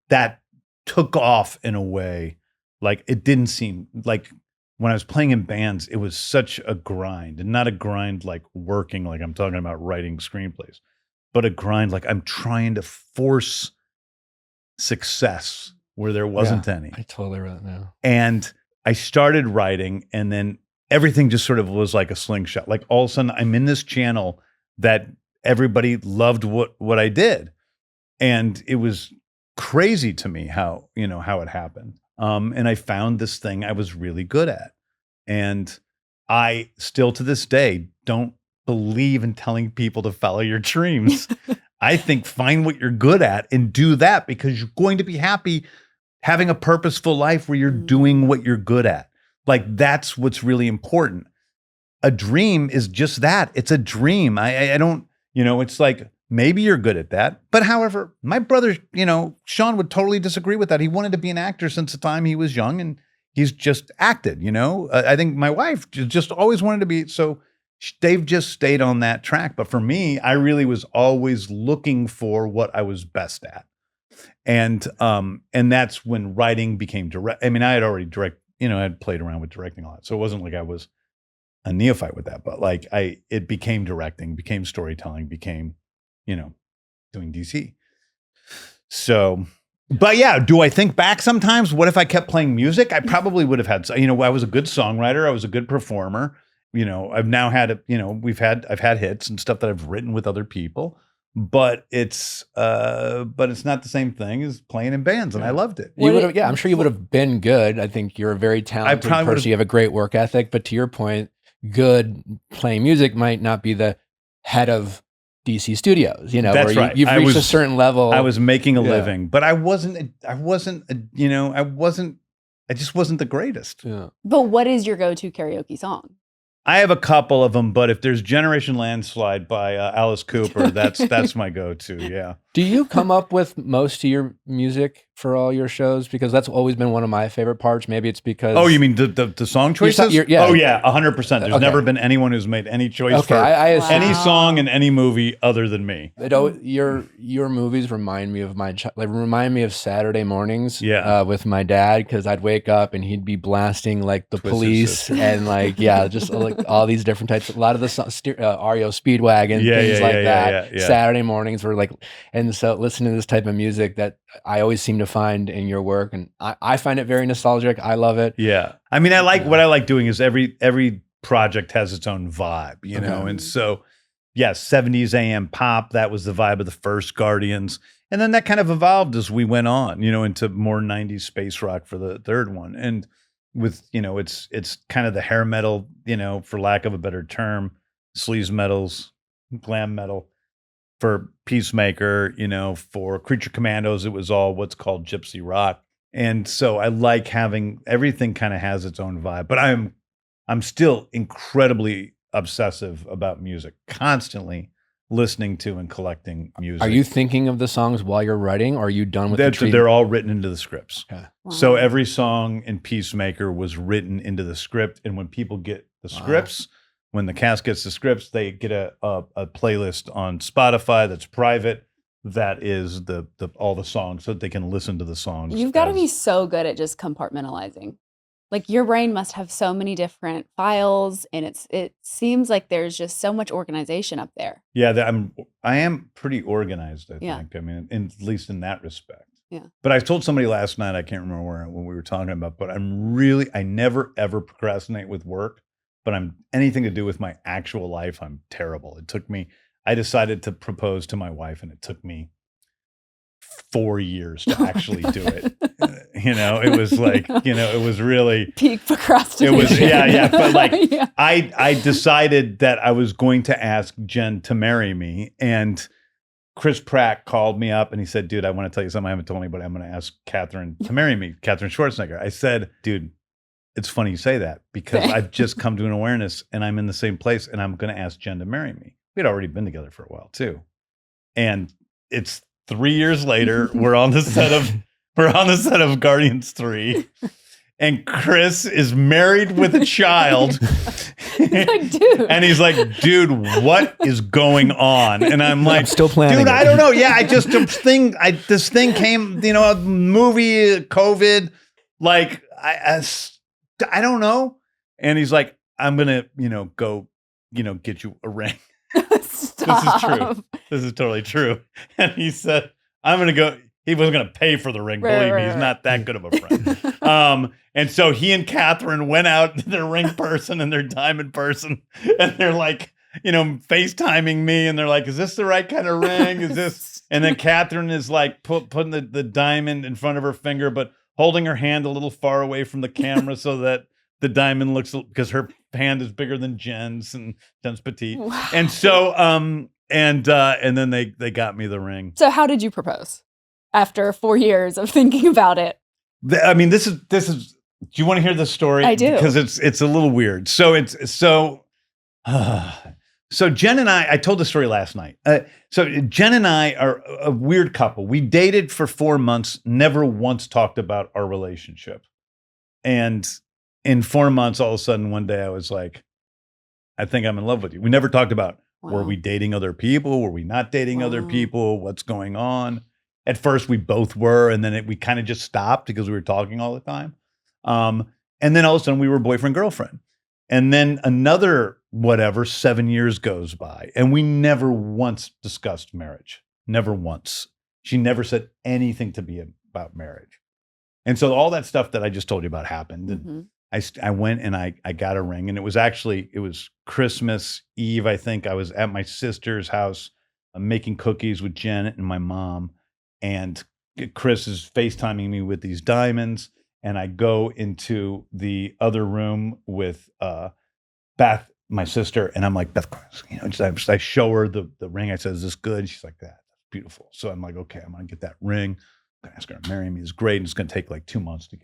that took off in a way, like, it didn't seem like when I was playing in bands, it was such a grind, and not a grind like working, like I'm talking about writing screenplays, but a grind like I'm trying to force success where there wasn't any. I totally read that now. And I started writing, and then everything just sort of was like a slingshot. Like, all of a sudden I'm in this channel that everybody loved what I did. And it was crazy to me how it happened. And I found this thing I was really good at. And I still to this day don't believe in telling people to follow your dreams. I think find what you're good at and do that, because you're going to be happy having a purposeful life where you're doing what you're good at. Like, that's what's really important. A dream is just that. It's a dream. I don't, it's like, maybe you're good at that. But however, my brother, Sean would totally disagree with that. He wanted to be an actor since the time he was young, and he's just acted, I think my wife just always wanted to be, so they've just stayed on that track. But for me, I really was always looking for what I was best at. And that's when writing became direct. I mean, I had already I had played around with directing a lot. So it wasn't like I was a neophyte with that, but like it became directing, became storytelling, became, doing DC. So, but yeah, do I think back sometimes? What if I kept playing music? I probably would have had, I was a good songwriter. I was a good performer. I've now had, I've had hits and stuff that I've written with other people, but it's not the same thing as playing in bands. And I loved it. I'm sure you would have been good. I think you're a very talented person. You have a great work ethic, but to your point, good playing music might not be the head of DC Studios, That's where right. you've reached a certain level. I was making a living, but I just wasn't the greatest. Yeah. But what is your go-to karaoke song? I have a couple of them, but if there's Generation Landslide by Alice Cooper, that's my go-to. Yeah. Do you come up with most of your music for all your shows? Because that's always been one of my favorite parts. Maybe it's because... Oh, you mean the song choices? Yeah. Oh, yeah, 100%. There's never been anyone who's made any choice for any song in any movie other than me. Your movies remind me of remind me of Saturday mornings with my dad, because I'd wake up and he'd be blasting like the Twisted Police Sister. and just like all these different types. A lot of the REO Speedwagon, things like that. Yeah. Saturday mornings were like... And so listening to this type of music that I always seem to find in your work, and I find it very nostalgic. I love it. Yeah. I mean, what I like doing is every project has its own vibe, And so, 70s AM pop, that was the vibe of the first Guardians. And then that kind of evolved as we went on, into more 90s space rock for the third one. And with, it's kind of the hair metal, for lack of a better term, sleaze metals, glam metal. For Peacemaker, for Creature Commandos, it was all what's called gypsy rock. And so I like having everything kind of has its own vibe, but I'm still incredibly obsessive about music, constantly listening to and collecting music. Are you thinking of the songs while you're writing, or are you done with They're all written into the scripts. Okay. Wow. So every song in Peacemaker was written into the script. And when people get the scripts, when the cast gets the scripts, they get a playlist on Spotify that's private. That is all the songs, so that they can listen to the songs. You've got to be so good at just compartmentalizing. Like, your brain must have so many different files, and it seems like there's just so much organization up there. Yeah, I am pretty organized, I Yeah. think. I mean, at least in that respect. Yeah. But I told somebody last night, I can't remember when we were talking about, but I never ever procrastinate with work. But anything to do with my actual life, I'm terrible. I decided to propose to my wife, and it took me 4 years to actually do it. It was like, it was really peak procrastination. It was, yeah. But like, Yeah. I decided that I was going to ask Jen to marry me, and Chris Pratt called me up and he said, dude, I want to tell you something I haven't told anybody. I'm going to ask Catherine to marry me, Catherine Schwarzenegger. I said, dude, it's funny you say that, because I've just come to an awareness and I'm in the same place, and I'm going to ask Jen to marry me. We'd already been together for a while too. And it's 3 years later, we're on the set of Guardians 3, and Chris is married with a child. Like, dude. And he's like, dude, what is going on? And I'm like, I'm still planning. Dude, it. I don't know. Yeah, this thing came, a movie, COVID, like I don't know. And he's like, I'm going to, go, get you a ring. Stop. This is true. This is totally true. And he said, I'm going to go. He wasn't going to pay for the ring. Believe me, he's not that good of a friend. And so he and Catherine went out to their ring person and their diamond person. And they're like, FaceTiming me. And they're like, is this the right kind of ring? Is this? And then Catherine is like putting the diamond in front of her finger, but holding her hand a little far away from the camera so that the diamond looks, because her hand is bigger than Jen's, and Jen's petite. Wow. And so, and then they got me the ring. So how did you propose after 4 years of thinking about it? I mean, this is. Do you want to hear the story? I do, because it's a little weird. So so Jen and I told the story last night. So Jen and I are a weird couple. We dated for 4 months, never once talked about our relationship. And in 4 months, all of a sudden, one day I was like, I think I'm in love with you. We never talked about, were we dating other people? Were we not dating other people? What's going on? At first, we both were, and then we kind of just stopped because we were talking all the time. And then all of a sudden, we were boyfriend-girlfriend. And then another, 7 years goes by, and we never once discussed marriage. Never once. She never said anything to me about marriage. And so all that stuff that I just told you about happened. And I went and I got a ring, and it was Christmas Eve, I think. I was at my sister's house making cookies with Janet and my mom, and Chris is FaceTiming me with these diamonds, and I go into the other room with Beth, my sister, and I'm like, Beth, I show her the ring. I said, is this good? She's like, that's beautiful. So I'm like, okay, I'm gonna get that ring. I'm gonna ask her to marry me. It's great. And it's gonna take like 2 months to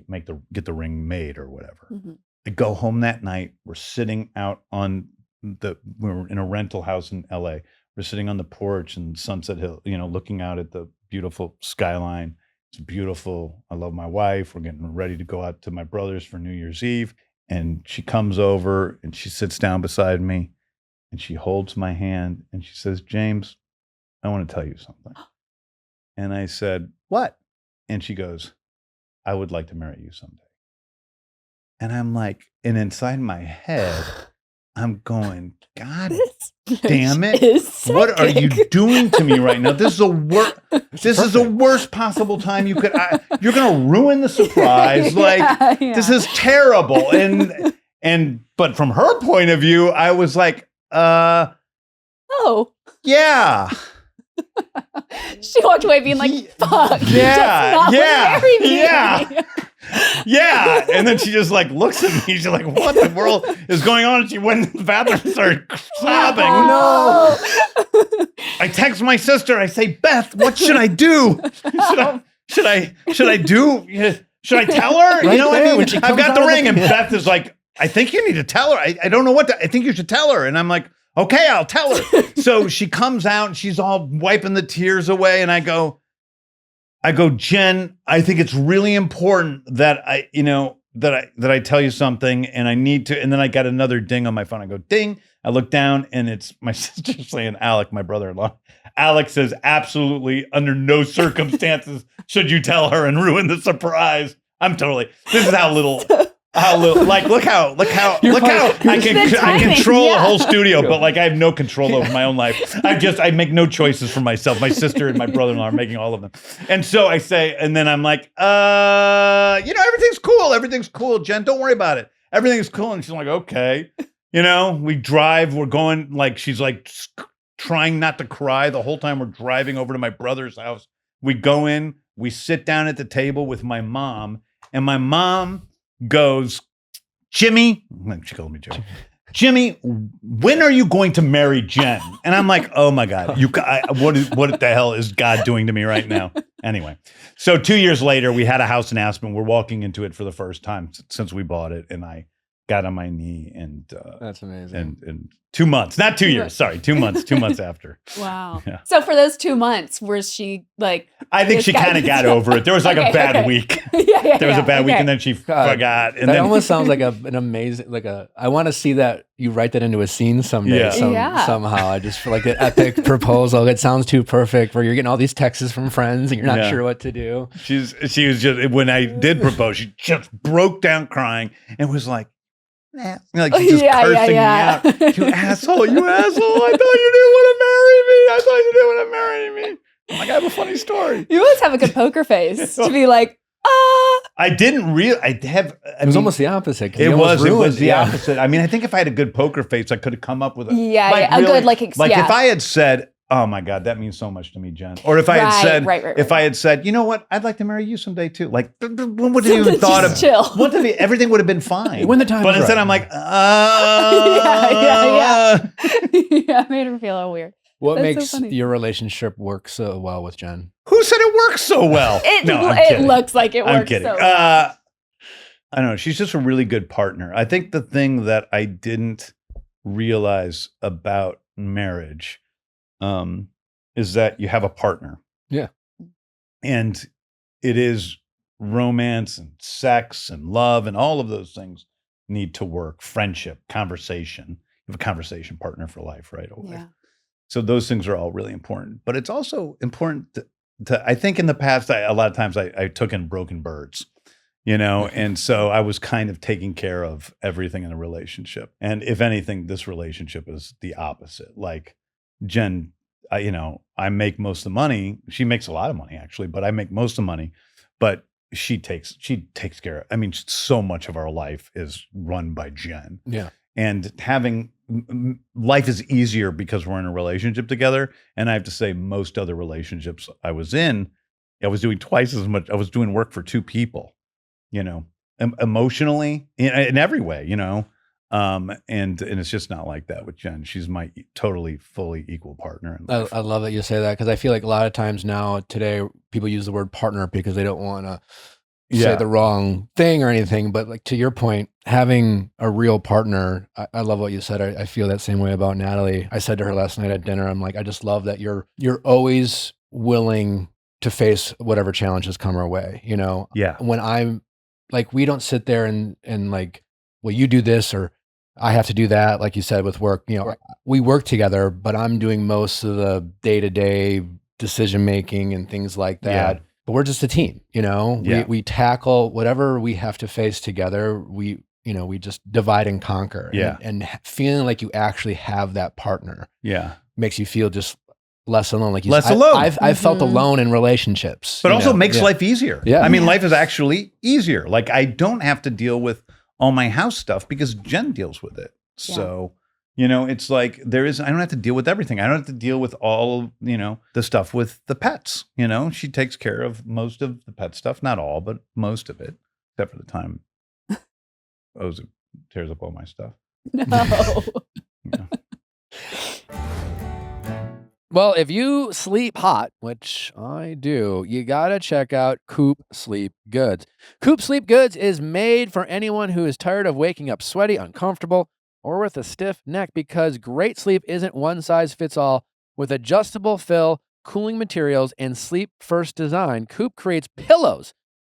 get the ring made or whatever. I go home that night. We're sitting out on we were in a rental house in LA. We're sitting on the porch in Sunset Hill, looking out at the beautiful skyline. It's beautiful. I love my wife. We're getting ready to go out to my brother's for New Year's Eve. And she comes over and she sits down beside me and she holds my hand and she says, James, I want to tell you something. And I said, what? And she goes, I would like to marry you someday. And I'm like, and inside my head, I'm going, God damn it. What are you doing to me right now? This is the worst possible time you could, you're going to ruin the surprise. This is terrible. But from her point of view, I was like, yeah. She walked away being like, fuck. Yeah. Marry me. Yeah. Yeah. And then she just looks at me. She's like, what the world is going on? And she went in the bathroom and started sobbing. No. I text my sister. I say, Beth, what should I do? Should I tell her? Right, I mean, I've got the ring. And Beth is like, I think you need to tell her. I don't know I think you should tell her. And I'm like, okay, I'll tell her. So she comes out and she's all wiping the tears away. And I go, Jen, I think it's really important that I tell you something, and I need to. And then I got another ding on my phone. I go, ding. I look down and it's my sister saying, Alec, my brother-in-law. Alec says, absolutely under no circumstances should you tell her and ruin the surprise. This is how little, look how I control the whole studio, but I have no control over my own life. I make no choices for myself. My sister and my brother-in-law are making all of them. And so I say, and then I'm like, everything's cool. Everything's cool, Jen. Don't worry about it. Everything's cool. And she's like, okay. We drive, we're going, she's trying not to cry the whole time we're driving over to my brother's house. We go in, we sit down at the table with my mom, and my mom goes, Jimmy, she called me Jimmy, when are you going to marry Jen? And I'm like, oh my God, what the hell is God doing to me right now? Anyway, so 2 years later, we had a house in Aspen. We're walking into it for the first time since we bought it. And I got on my knee and that's amazing. And 2 months, not 2 years, sorry, 2 months, 2 months after. Wow. Yeah. So for those 2 months, was she I think she kind of got over it. There was a bad week. There was a bad week, and then she forgot. And that almost sounds like an amazing, I want to see that you write that into a scene someday. Somehow. I just feel like an epic proposal. It sounds too perfect where you're getting all these texts from friends and you're not sure what to do. She was just, when I did propose, she just broke down crying and was like, nah. She's just cursing me out. You asshole, you asshole. I thought you didn't want to marry me. I'm like, I have a funny story. You always have a good poker face to be like, I didn't really. It was almost the opposite. It was the opposite. I mean, I think if I had a good poker face, I could have come up with a good if I had said, oh my God, that means so much to me, Jen. Or if I had said, if I had said, you know what, I'd like to marry you someday too. What would you even thought of? Chill. Everything would have been fine. When the time. But instead, I'm like, yeah, made her feel a little weird. What That's so makes funny. your relationship work so well with Jen? Who said it works so well? It I'm kidding. looks like it I'm works kidding. so well. I don't know. She's just a really good partner. I think the thing that I didn't realize about marriage is that you have a partner. Yeah. And it is romance and sex and love and all of those things need to work. Friendship, conversation. You have a conversation partner for life, right? Yeah. So those things are all really important. But it's also important to I think in the past, a lot of times I took in broken birds, and so I was kind of taking care of everything in a relationship. And if anything, this relationship is the opposite. Like Jen, I make most of the money. She makes a lot of money actually, but I make most of the money. But she takes care of. I mean, so much of our life is run by Jen. Yeah. And life is easier because we're in a relationship together. And I have to say, most other relationships I was in, I was doing twice as much. I was doing work for two people, emotionally in every way, and it's just not like that with Jen. She's my totally, fully equal partner. I love that you say that because I feel like a lot of times now today people use the word partner because they don't want to say the wrong thing or anything. But like to your point, having a real partner, I love what you said. I feel that same way about Natalie. I said to her last night at dinner, I'm like, I just love that you're always willing to face whatever challenges come our way. Yeah. When I'm like, we don't sit there and like, well, you do this or I have to do that. Like you said, with work, we work together, but I'm doing most of the day-to-day decision-making and things like that. Yeah. But we're just a team, Yeah. we tackle whatever we have to face together. We just divide and conquer. Yeah. And feeling like you actually have that partner Yeah. makes you feel just less alone. Like Less alone. I've felt alone in relationships. But also makes life easier. Yeah. I mean, life is actually easier. Like I don't have to deal with all my house stuff because Jen deals with it. Yeah. So, it's like I don't have to deal with everything. I don't have to deal with all, the stuff with the pets. She takes care of most of the pet stuff, not all, but most of it, except for the time Oza tears up all my stuff. No. Well, if you sleep hot, which I do, you gotta check out Coop Sleep Goods. Coop Sleep Goods is made for anyone who is tired of waking up sweaty, uncomfortable, or with a stiff neck because great sleep isn't one size fits all. With adjustable fill, cooling materials, and sleep-first design, Coop creates pillows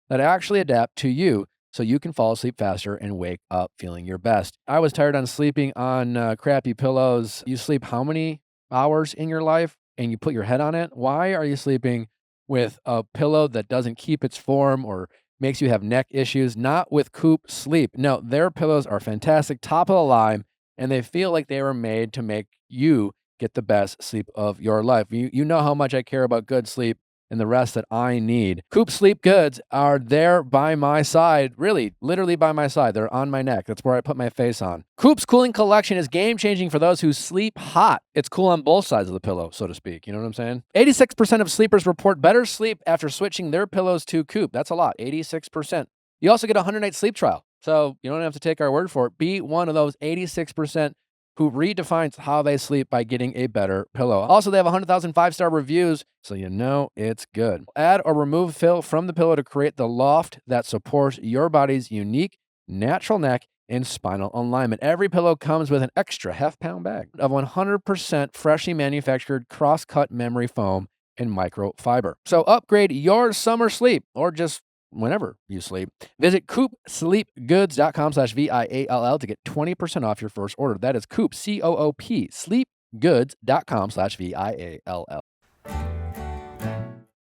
that actually adapt to you so you can fall asleep faster and wake up feeling your best. I was tired on sleeping on crappy pillows. You sleep how many hours in your life and you put your head on it? Why are you sleeping with a pillow that doesn't keep its form or makes you have neck issues? Not with Coop Sleep. No, their pillows are fantastic, top of the line, and they feel like they were made to make you get the best sleep of your life. You know how much I care about good sleep and the rest that I need. Coop Sleep Goods are there by my side, really, literally by my side. They're on my neck. That's where I put my face on. Coop's cooling collection is game-changing for those who sleep hot. It's cool on both sides of the pillow, so to speak. You know what I'm saying? 86% of sleepers report better sleep after switching their pillows to Coop. That's a lot, 86%. You also get a 100-night sleep trial, so you don't have to take our word for it. Be one of those 86% who redefines how they sleep by getting a better pillow. Also, they have 100,000 5-star reviews, so you know it's good. Add or remove fill from the pillow to create the loft that supports your body's unique natural neck and spinal alignment. Every pillow comes with an extra half-pound bag of 100% freshly manufactured cross-cut memory foam and microfiber. So upgrade your summer sleep, or just whenever you sleep. Visit coopsleepgoods.com/VIALL to get 20% off your first order. That is Coop, COOP, sleepgoods.com/VIALL.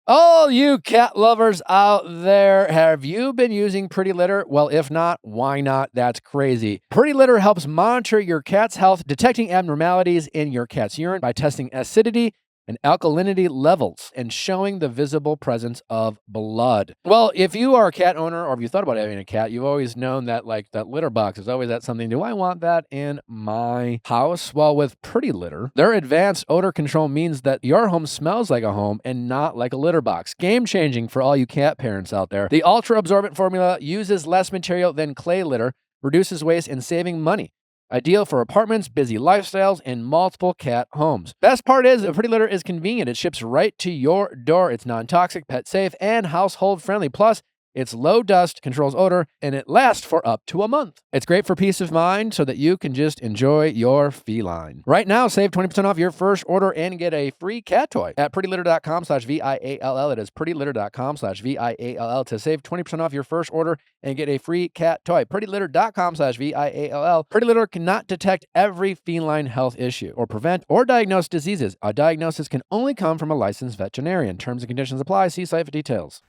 All you cat lovers out there, have you been using Pretty Litter? Well, if not, why not? That's crazy. Pretty Litter helps monitor your cat's health, detecting abnormalities in your cat's urine by testing acidity and alkalinity levels and showing the visible presence of blood. Well, if you are a cat owner or if you thought about having a cat, you've always known that that litter box is always that something. Do I want that in my house? Well, with Pretty Litter, their advanced odor control means that your home smells like a home and not like a litter box. Game changing for all you cat parents out there. The ultra absorbent formula uses less material than clay litter, reduces waste, and saving money. Ideal for apartments, busy lifestyles, and multiple cat homes. Best part is, a Pretty Litter is convenient. It ships right to your door. It's non-toxic, pet safe, and household friendly. Plus, it's low dust, controls odor, and it lasts for up to a month. It's great for peace of mind so that you can just enjoy your feline. Right now, save 20% off your first order and get a free cat toy at prettylitter.com/VIALL. It is prettylitter.com/VIALL to save 20% off your first order and get a free cat toy. prettylitter.com/VIALL. Pretty Litter cannot detect every feline health issue or prevent or diagnose diseases. A diagnosis can only come from a licensed veterinarian. Terms and conditions apply. See site for details.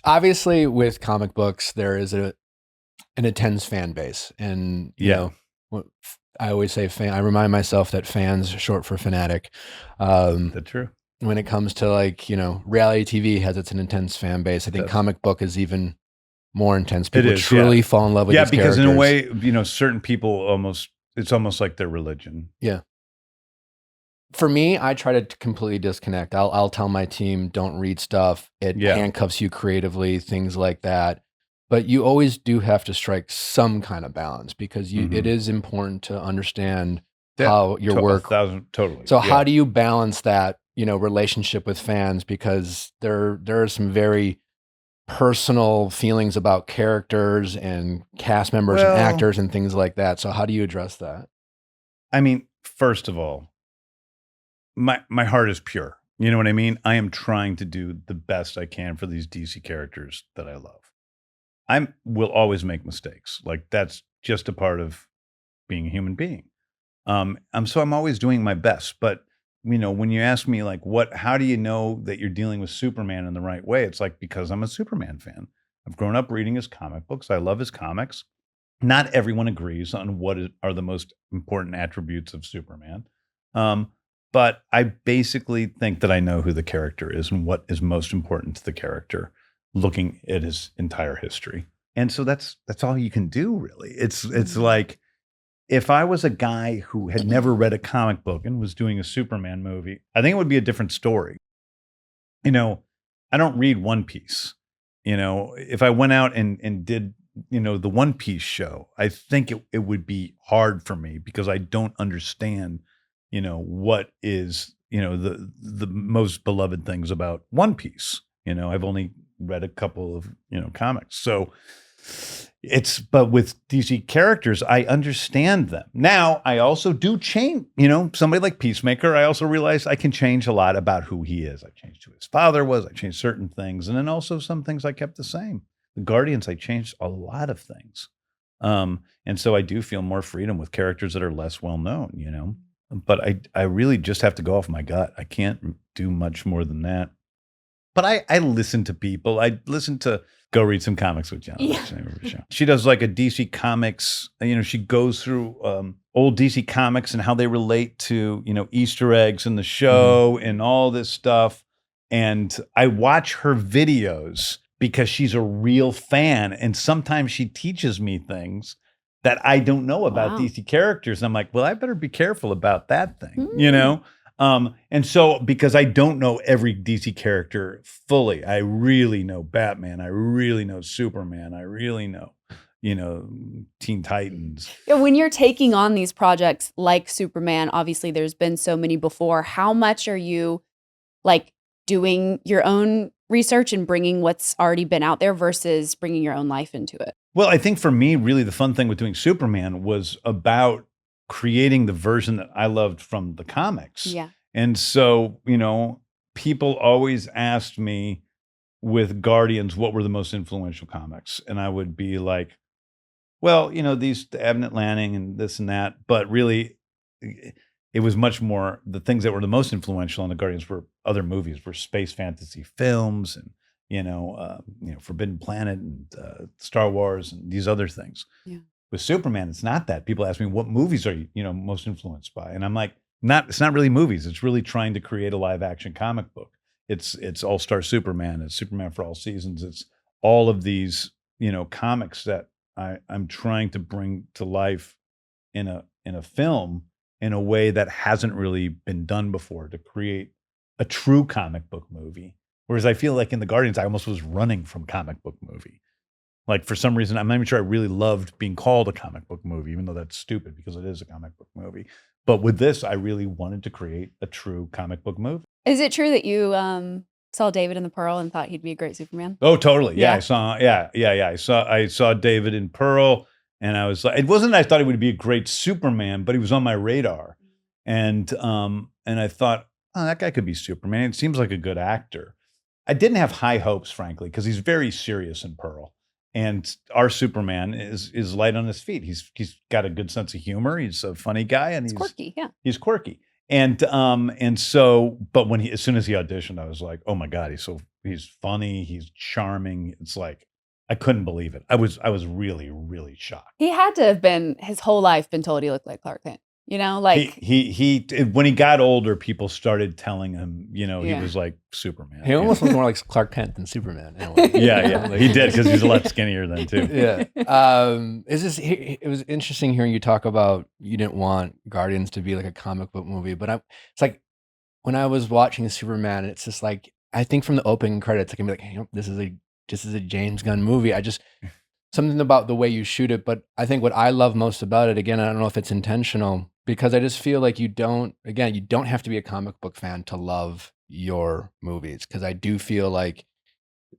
Obviously, with comic books, there is an intense fan base, and you know, I always say I remind myself that fans are short for fanatic. That's true. When it comes to reality TV has its an intense fan base. I think comic book is even more intense. People truly fall in love with these because characters. in a way, certain people it's almost like their religion. Yeah. For me, I try to completely disconnect. I'll tell my team, don't read stuff. It handcuffs you creatively, things like that. But you always do have to strike some kind of balance because it is important to understand how your work. Totally. So how do you balance that, relationship with fans? Because there are some very personal feelings about characters and cast members and actors and things like that. So how do you address that? I mean, first of all, my heart is pure. You know what I mean? I am trying to do the best I can for these DC characters that I love. I will always make mistakes. Like that's just a part of being a human being. So I'm always doing my best. But when you ask me how do you know that you're dealing with Superman in the right way? It's because I'm a Superman fan. I've grown up reading his comic books. I love his comics. Not everyone agrees on what are the most important attributes of Superman. But I basically think that I know who the character is and what is most important to the character, looking at his entire history. And so that's all you can do, really. It's like if I was a guy who had never read a comic book and was doing a Superman movie, I think it would be a different story. I don't read One Piece. If I went out and did the One Piece show, I think it would be hard for me because I don't understand what is, the most beloved things about One Piece. I've only read a couple of, comics. So but with DC characters, I understand them. Now, I also do change, somebody like Peacemaker, I also realize I can change a lot about who he is. I changed who his father was. I changed certain things. And then also some things I kept the same. The Guardians, I changed a lot of things. And so I do feel more freedom with characters that are less well known, But I really just have to go off my gut. I can't do much more than that. But I listen to people. I listen to go read some comics with Jennifer. Yeah. She does a DC Comics. She goes through old DC Comics and how they relate to, Easter eggs in the show and all this stuff. And I watch her videos because she's a real fan. And sometimes she teaches me things that I don't know about DC characters. And I'm like, well, I better be careful about that thing, And so because I don't know every DC character fully, I really know Batman. I really know Superman. I really know, Teen Titans. Yeah, when you're taking on these projects like Superman, obviously there's been so many before. How much are you doing your own research and bringing what's already been out there versus bringing your own life into it? Well, I think for me, really the fun thing with doing Superman was about creating the version that I loved from the comics. Yeah. And so, people always asked me with Guardians, what were the most influential comics? And I would be like, well, these Abnett Lanning and this and that, but really it was much more the things that were the most influential on the Guardians were other movies, were space fantasy films and, Forbidden Planet and Star Wars and these other things. Yeah. With Superman, it's not that. People ask me, what movies are you, most influenced by? And I'm like, it's not really movies. It's really trying to create a live action comic book. It's All-Star Superman. It's Superman for All Seasons. It's all of these, comics that I'm trying to bring to life in a film in a way that hasn't really been done before to create a true comic book movie. Whereas I feel like in the Guardians, I almost was running from comic book movie. Like for some reason, I'm not even sure I really loved being called a comic book movie, even though that's stupid because it is a comic book movie. But with this, I really wanted to create a true comic book movie. Is it true that you saw David in the Pearl and thought he'd be a great Superman? Oh, totally. Yeah, Yeah. I saw. Yeah. I saw David in Pearl, and I was like, it wasn't. I thought he would be a great Superman, but he was on my radar, and I thought, oh, that guy could be Superman. It seems like a good actor. I didn't have high hopes, frankly, because he's very serious in Pearl, and our Superman is light on his feet. He's got a good sense of humor. He's a funny guy, and It's quirky, yeah. he's quirky. And so, but as soon as he auditioned, I was like, oh my God, he's funny, he's charming. It's like, I couldn't believe it. I was really, really shocked. He had to have been his whole life been told he looked like Clark Kent. You know, like he when he got older, people started telling him, he Yeah. was like Superman. He almost looked more like Clark Kent than Superman. In a way. Yeah. He did because he's a lot skinnier then too. Yeah. It was interesting hearing you talk about you didn't want Guardians to be like a comic book movie, but it's like when I was watching Superman, it's just like I think from the opening credits, I can be like, hey, this is a James Gunn movie. Something about the way you shoot it, but I think what I love most about it, again, I don't know if it's intentional, because I just feel like you don't have to be a comic book fan to love your movies, because I do feel like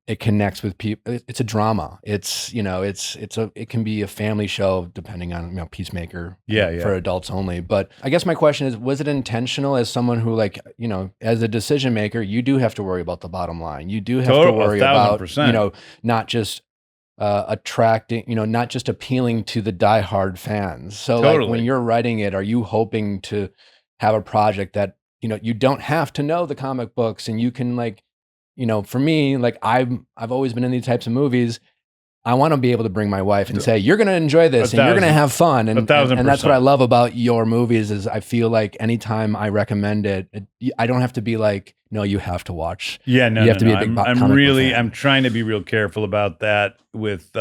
it connects with people. It's a drama. It can be a family show depending on Peacemaker. Yeah. For adults only. But I guess my question is, was it intentional as someone who as a decision maker, you do have to worry about the bottom line. You do have to worry about 1000%. not just attracting, not just appealing to the diehard fans. So like when you're writing it, are you hoping to have a project that, you don't have to know the comic books and you can for me, I've always been in these types of movies. I want to be able to bring my wife and say, you're going to enjoy this and you're going to have fun. And that's what I love about your movies is I feel like anytime I recommend it, I don't have to be like, no, you have to watch. Yeah, no, you have to be a big I'm trying to be real careful about that with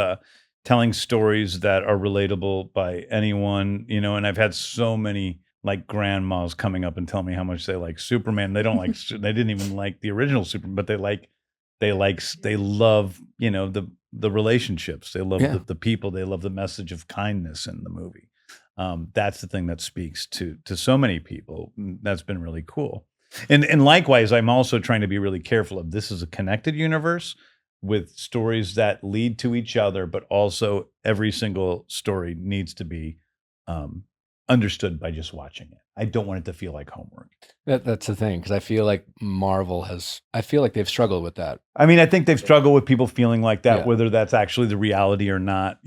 telling stories that are relatable by anyone, and I've had so many grandmas coming up and tell me how much they like Superman. They don't they didn't even like the original Superman, but they love, the relationships. They love the people. They love the message of kindness in the movie. That's the thing that speaks to so many people. That's been really cool. And likewise, I'm also trying to be really careful of this is a connected universe with stories that lead to each other, but also every single story needs to be understood by just watching it. I don't want it to feel like homework. That's the thing, because I feel like I feel like they've struggled with that. I mean, I think they've struggled with people feeling like that, whether that's actually the reality or not,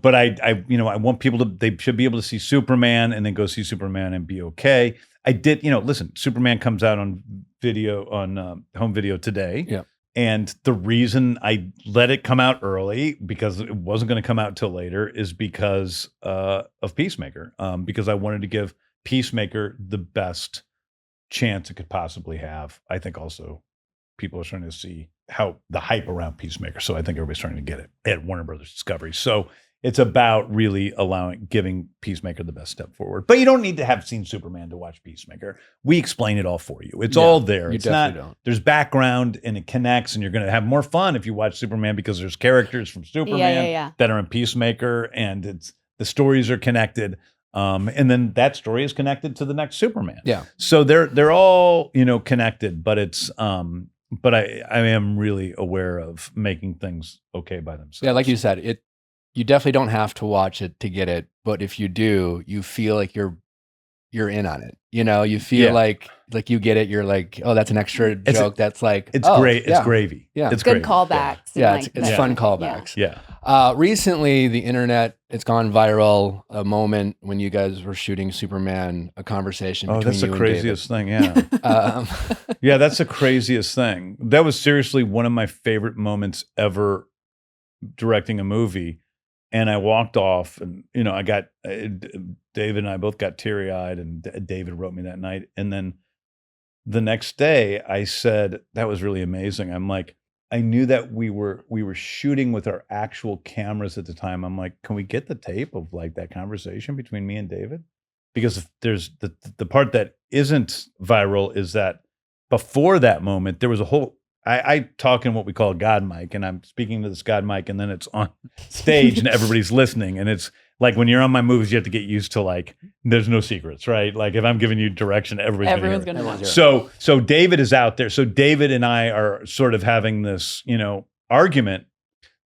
but I want people they should be able to see Superman and then go see Superman and be okay. I did, listen, Superman comes out on video, on home video today. Yeah. And the reason I let it come out early, because it wasn't going to come out till later, is because of Peacemaker. Because I wanted to give Peacemaker the best chance it could possibly have. I think also people are starting to see how the hype around Peacemaker. So I think everybody's starting to get it at Warner Brothers Discovery. So it's about really giving Peacemaker the best step forward. But you don't need to have seen Superman to watch Peacemaker. We explain it all for you. It's all there. It's definitely don't. There's background and it connects, and you're going to have more fun if you watch Superman because there's characters from Superman that are in Peacemaker, and the stories are connected. And then that story is connected to the next Superman. Yeah. So they're all, connected, but it's but I am really aware of making things okay by themselves. Yeah, like you said, you definitely don't have to watch it to get it, but if you do, you feel like you're in on it. You feel like you get it. You're like, oh, that's an extra joke. That's like, it's great. It's gravy. Yeah, it's good gravy. callbacks. Yeah, it's fun callbacks. Yeah. Recently, the internet, it's gone viral. A moment when you guys were shooting Superman, a conversation between that's you the and craziest thing. Yeah. Yeah, that's the craziest thing. That was seriously one of my favorite moments ever directing a movie. And I walked off, and I got David and I both got teary eyed, and David wrote me that night. And then the next day, I said that was really amazing. I'm like, I knew that we were shooting with our actual cameras at the time. I'm like, can we get the tape of that conversation between me and David? Because if there's the part that isn't viral is that before that moment, there was a whole I talk in what we call a God mic, and I'm speaking to this God mic, and then it's on stage and everybody's listening. And it's like when you're on my movies, you have to get used to like, there's no secrets, right? Like if I'm giving you direction, everyone's going to hear it. So David is out there. So David and I are sort of having this, argument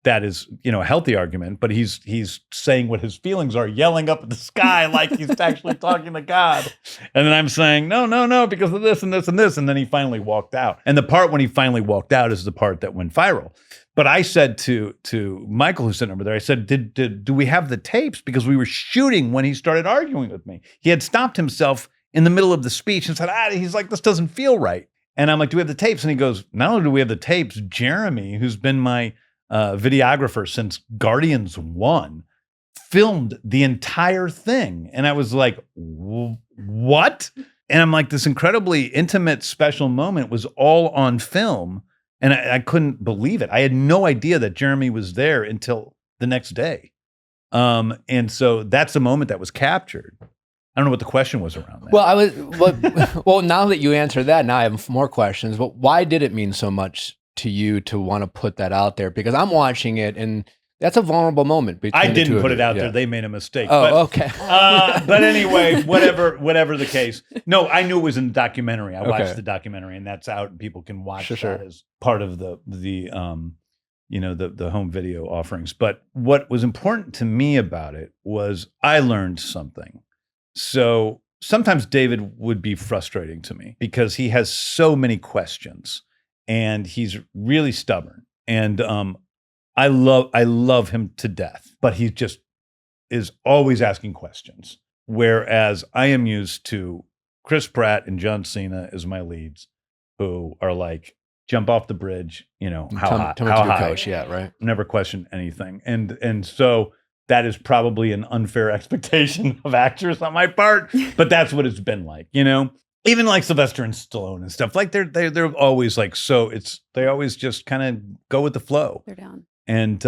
that is, a healthy argument, but he's saying what his feelings are, yelling up at the sky like he's actually talking to God. And then I'm saying, no, because of this and this and this. And then he finally walked out. And the part when he finally walked out is the part that went viral. But I said to Michael, who's sitting over there, I said, do we have the tapes? Because we were shooting when he started arguing with me. He had stopped himself in the middle of the speech and said, he's like, this doesn't feel right. And I'm like, do we have the tapes? And he goes, not only do we have the tapes, Jeremy, who's been my videographer since Guardians 1, filmed the entire thing. And I was like, what? And I'm like, this incredibly intimate, special moment was all on film. And I couldn't believe it. I had no idea that Jeremy was there until the next day. And so that's the moment that was captured. I don't know what the question was around that. Well, now that you answered that, now I have more questions. But why did it mean so much to you to want to put that out there? Because I'm watching it, and that's a vulnerable moment. I didn't put it out there. They made a mistake. Oh, okay. But anyway, whatever the case. No, I knew it was in the documentary. I watched the documentary, and that's out, and people can watch that as part of the home video offerings. But what was important to me about it was I learned something. So sometimes David would be frustrating to me because he has so many questions, and he's really stubborn. And I love him to death, but he just is always asking questions. Whereas I am used to Chris Pratt and John Cena as my leads, who are like, jump off the bridge, how high. Coach, yeah, right. Never question anything. And so that is probably an unfair expectation of actors on my part, but that's what it's been like, Even like Sylvester and Stallone and stuff, like they're always like, they always just kind of go with the flow. They're down. And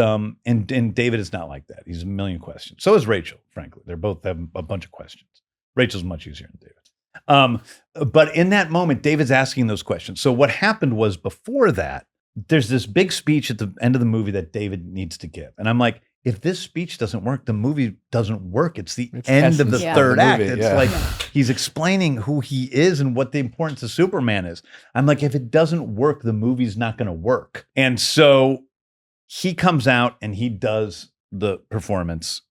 David is not like that. He's a million questions. So is Rachel, frankly. They both have a bunch of questions. Rachel's much easier than David. But in that moment, David's asking those questions. So what happened was before that, there's this big speech at the end of the movie that David needs to give. And I'm like, if this speech doesn't work, the movie doesn't work. It's the end of the third act. It's like he's explaining who he is and what the importance of Superman is. I'm like, if it doesn't work, the movie's not going to work. And so he comes out and he does the performance.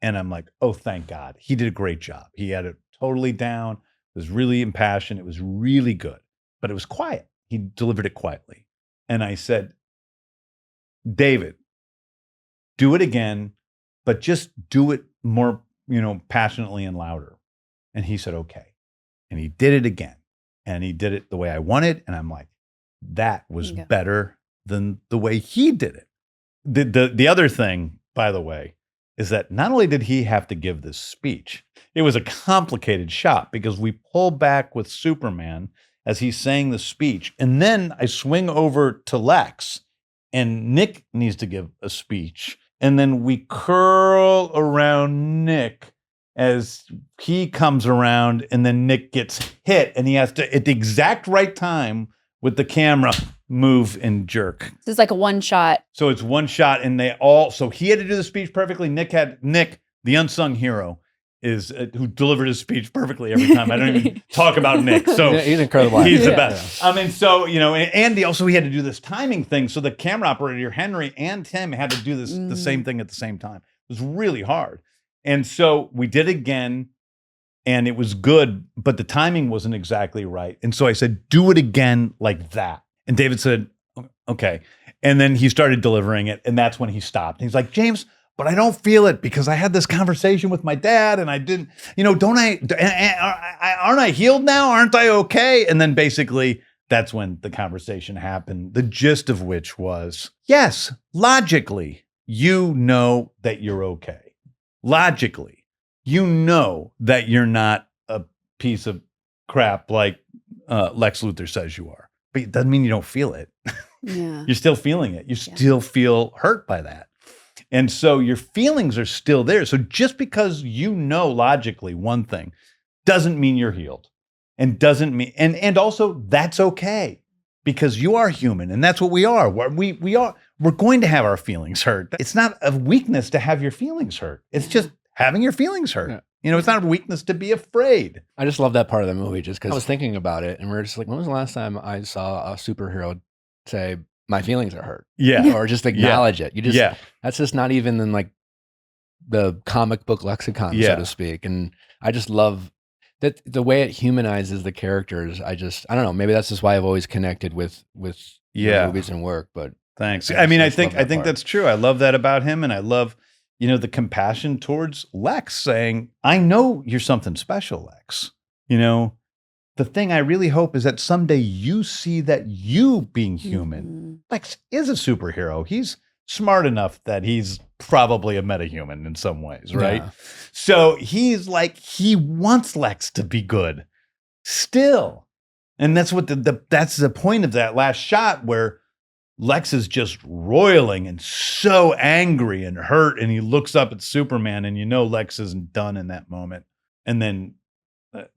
And I'm like, oh, thank God. He did a great job. He had it totally down. It was really impassioned. It was really good. But it was quiet. He delivered it quietly. And I said, David, do it again, but just do it more, passionately and louder. And he said, okay. And he did it again. And he did it the way I wanted. And I'm like, that was better than the way he did it. The other thing, by the way, is that not only did he have to give this speech, it was a complicated shot because we pull back with Superman as he's saying the speech. And then I swing over to Lex, and Nick needs to give a speech. And then we curl around Nick as he comes around, and then Nick gets hit, and he has to, at the exact right time with the camera, move and jerk. So it's like a one shot. So it's one shot, and so he had to do the speech perfectly. Nick, the unsung hero, is who delivered his speech perfectly every time. I don't even talk about Nick. So he's incredible. He's the best. And so, and Andy also, he had to do this timing thing. So the camera operator, Henry, and Tim had to do this the same thing at the same time. It was really hard. And so we did again, and it was good, but the timing wasn't exactly right. And so I said, do it again like that. And David said, okay. And then he started delivering it, and that's when he stopped. And he's like, James, but I don't feel it because I had this conversation with my dad, and I didn't, aren't I healed now? Aren't I okay? And then basically that's when the conversation happened, the gist of which was, yes, logically, you know that you're okay. Logically, you know that you're not a piece of crap like Lex Luthor says you are. But it doesn't mean you don't feel it. Yeah. You're still feeling it. You still feel hurt by that. And so your feelings are still there. So just because you know logically one thing doesn't mean you're healed, and doesn't mean, and also that's okay. because you are human, and that's what we are. We're going to have our feelings hurt. It's not a weakness to have your feelings hurt. It's just having your feelings hurt. Yeah. It's not a weakness to be afraid. I just love that part of the movie just because I was thinking about it and we are just like, when was the last time I saw a superhero say, my feelings are hurt? Yeah. Or just acknowledge it. Yeah. That's just not even in like the comic book lexicon, so to speak. And I just love that the way it humanizes the characters. I don't know, maybe that's just why I've always connected with your movies and work, but thanks. I think that's true. I love that about him. And I love, the compassion towards Lex saying, I know you're something special, Lex. The thing I really hope is that someday you see that you being human. Mm-hmm. Lex is a superhero. He's smart enough that he's probably a metahuman in some ways, right? Yeah. So he's like, he wants Lex to be good still. And that's what that's the point of that last shot where Lex is just roiling and so angry and hurt. And he looks up at Superman and Lex isn't done in that moment. And then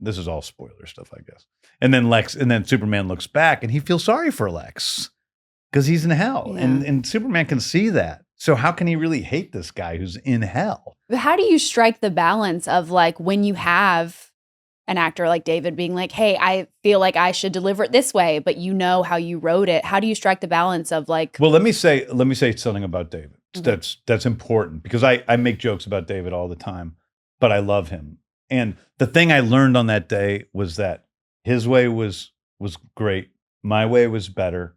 this is all spoiler stuff, I guess. And then Superman looks back and he feels sorry for Lex because he's in hell. Yeah. And Superman can see that. So how can he really hate this guy who's in hell? But how do you strike the balance of like when you have an actor like David being like, hey, I feel like I should deliver it this way, but how you wrote it. How do you strike the balance of like? Well, let me say something about David. Mm-hmm. That's important because I make jokes about David all the time, but I love him. And the thing I learned on that day was that his way was great. My way was better.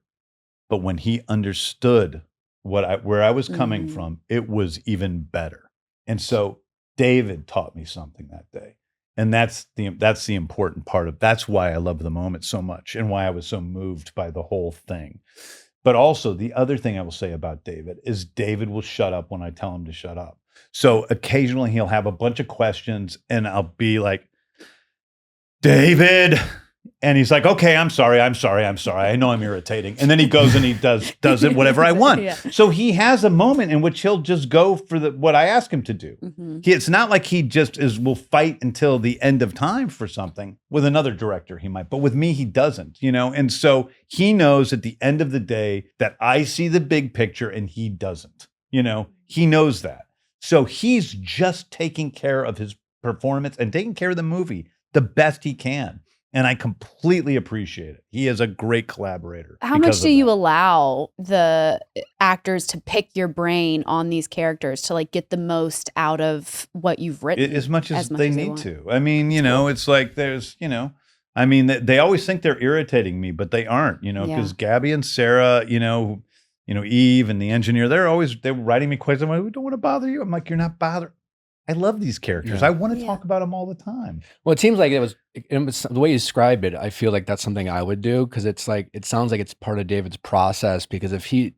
But when he understood where I was coming from, it was even better. And so David taught me something that day. And that's the important part that's why I love the moment so much and why I was so moved by the whole thing. But also the other thing I will say about David is David will shut up when I tell him to shut up. So occasionally he'll have a bunch of questions and I'll be like, David. And he's like, okay, I'm sorry. I know I'm irritating. And then he goes and he does it whatever I want. Yeah. So he has a moment in which he'll just go for what I ask him to do. Mm-hmm. It's not like he just will fight until the end of time for something. With another director, he might. But with me, he doesn't, And so he knows at the end of the day that I see the big picture and he doesn't, He knows that. So he's just taking care of his performance and taking care of the movie the best he can. And I completely appreciate it. He is a great collaborator. How much do you allow the actors to pick your brain on these characters to like get the most out of what you've written? As much as they need to. I mean, it's like there's, they always think they're irritating me, but they aren't, because Gabby and Sarah, Eve and the engineer, they're writing me questions. We don't want to bother you. I'm like, you're not bothered. I love these characters. I want to talk about them all the time. Well, it seems like it was the way you described it. I feel like that's something I would do because it's like it sounds like it's part of David's process. Because if he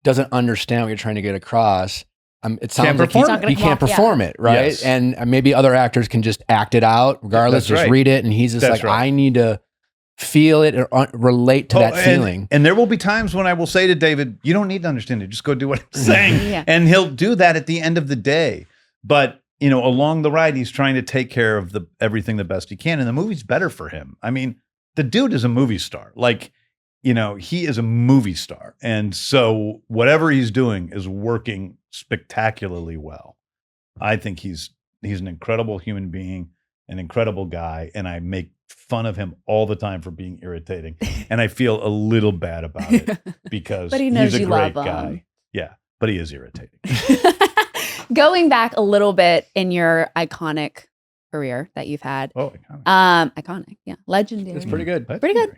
doesn't understand what you're trying to get across, it sounds like he can't perform it, right? Yes. And maybe other actors can just act it out, regardless. Just read it, and he's just I need to feel it or relate to that feeling. And there will be times when I will say to David, "You don't need to understand it. Just go do what I'm saying," and he'll do that at the end of the day. But along the ride, he's trying to take care of everything the best he can. And the movie's better for him. I mean, the dude is a movie star. Like, he is a movie star. And so whatever he's doing is working spectacularly well. I think he's an incredible human being, an incredible guy. And I make fun of him all the time for being irritating. And I feel a little bad about it because he's a great guy. Yeah, but he is irritating. Going back a little bit in your iconic career that you've had. Oh, iconic. Iconic, yeah. Legendary. It's pretty good. Pretty good.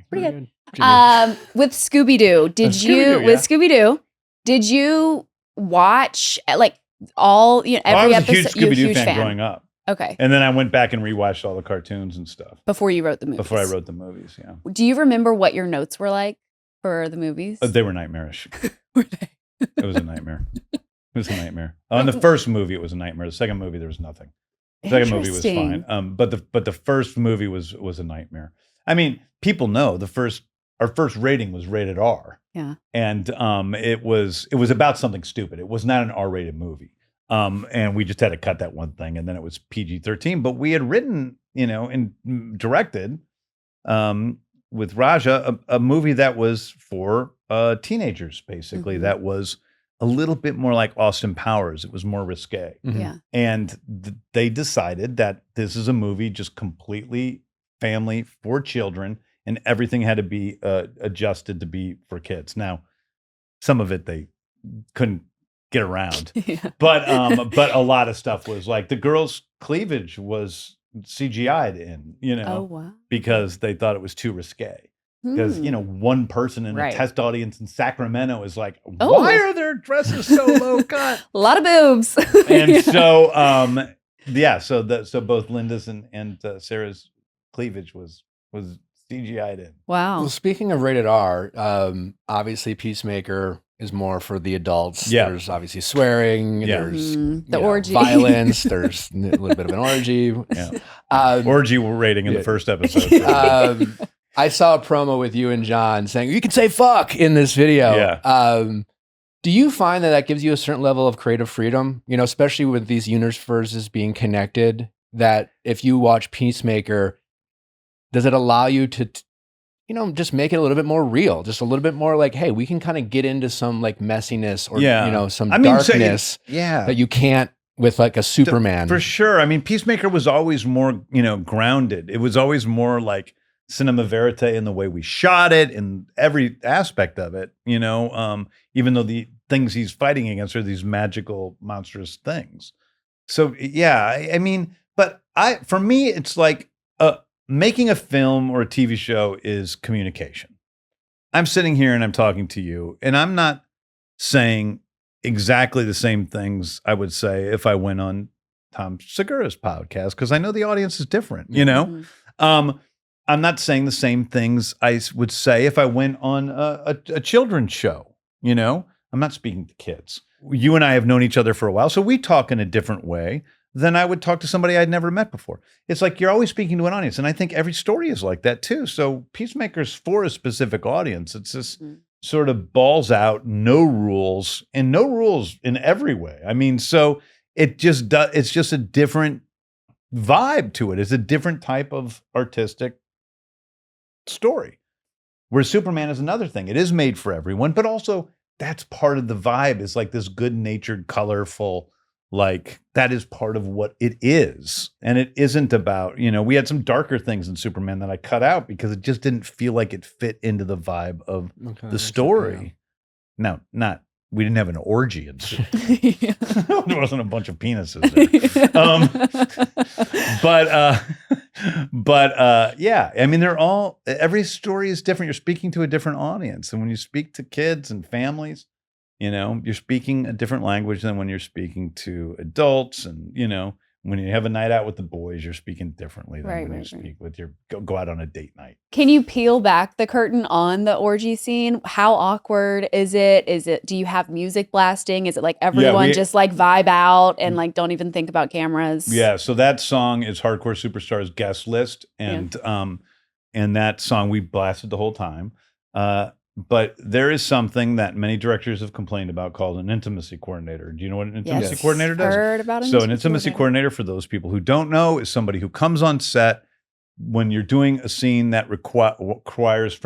With Scooby Doo, with Scooby Doo, did you watch like all every episode? I was a huge Scooby Doo fan growing up. Okay. And then I went back and rewatched all the cartoons and stuff. Before you wrote the movies? Before I wrote the movies, yeah. Do you remember what your notes were like for the movies? They were nightmarish. Were they? It was a nightmare. It was a nightmare. On the first movie, it was a nightmare. The second movie, there was nothing. The second movie was fine. But the first movie was a nightmare. I mean, people know our first rating was rated R. Yeah. And it was about something stupid. It was not an R-rated movie. And we just had to cut that one thing, and then it was PG-13. But we had written, and directed with Raja, a movie that was for teenagers, basically, that was a little bit more like Austin Powers. It was more risque. Yeah. And they decided that this is a movie just completely family for children, and everything had to be adjusted to be for kids. Now, some of it they couldn't get around, but a lot of stuff was like the girls' cleavage was CGI'd in, Oh, wow. because they thought it was too risque. Because one person in a test audience in Sacramento is like, why are their dresses so low cut? A lot of boobs. And so, so both Linda's and Sarah's cleavage was CGI'd in. Wow. Well, speaking of rated R, obviously Peacemaker is more for the adults. Yeah. There's obviously swearing. Yeah. There's The orgy. violence. There's a little bit of an orgy. Yeah. Orgy rating in the first episode. I saw a promo with you and John saying you can say fuck in this video. Yeah. Do you find that gives you a certain level of creative freedom? Especially with these universes being connected. That if you watch Peacemaker, does it allow you to, just make it a little bit more real, just a little bit more like, hey, we can kind of get into some like messiness or some darkness that you can't with like a Superman. For sure. I mean, Peacemaker was always more, grounded. It was always more like cinema verite in the way we shot it and every aspect of it, even though the things he's fighting against are these magical, monstrous things. So, yeah, I mean, but for me, it's like making a film or a TV show is communication. I'm sitting here and I'm talking to you, and I'm not saying exactly the same things I would say if I went on Tom Segura's podcast, because I know the audience is different, I'm not saying the same things I would say if I went on a children's show, I'm not speaking to kids. You and I have known each other for a while, so we talk in a different way than I would talk to somebody I'd never met before. It's like you're always speaking to an audience, and I think every story is like that too. So Peacemaker's for a specific audience. It's this sort of balls out, no rules in every way. I mean, so it's just a different vibe to it. It's a different type of artistic story, where Superman is another thing. It is made for everyone, but also that's part of the vibe, is like this good-natured, colorful, like that is part of what it is. And it isn't about, we had some darker things in Superman that I cut out because it just didn't feel like it fit into the vibe of the story. Now, we didn't have an orgy in Superman. There wasn't a bunch of penises there. But yeah, I mean, every story is different. You're speaking to a different audience. And when you speak to kids and families, you're speaking a different language than when you're speaking to adults. And, when you have a night out with the boys, you're speaking differently than when you speak with go out on a date night. Can you peel back the curtain on the orgy scene? How awkward is it? Do you have music blasting? Is it like everyone just like vibe out and like don't even think about cameras? Yeah. So that song is Hardcore Superstar's guest list. And that song we blasted the whole time. But there is something that many directors have complained about called an intimacy coordinator. Do you know what an intimacy coordinator does? Heard about it. So an intimacy coordinator, for those people who don't know, is somebody who comes on set when you're doing a scene that requires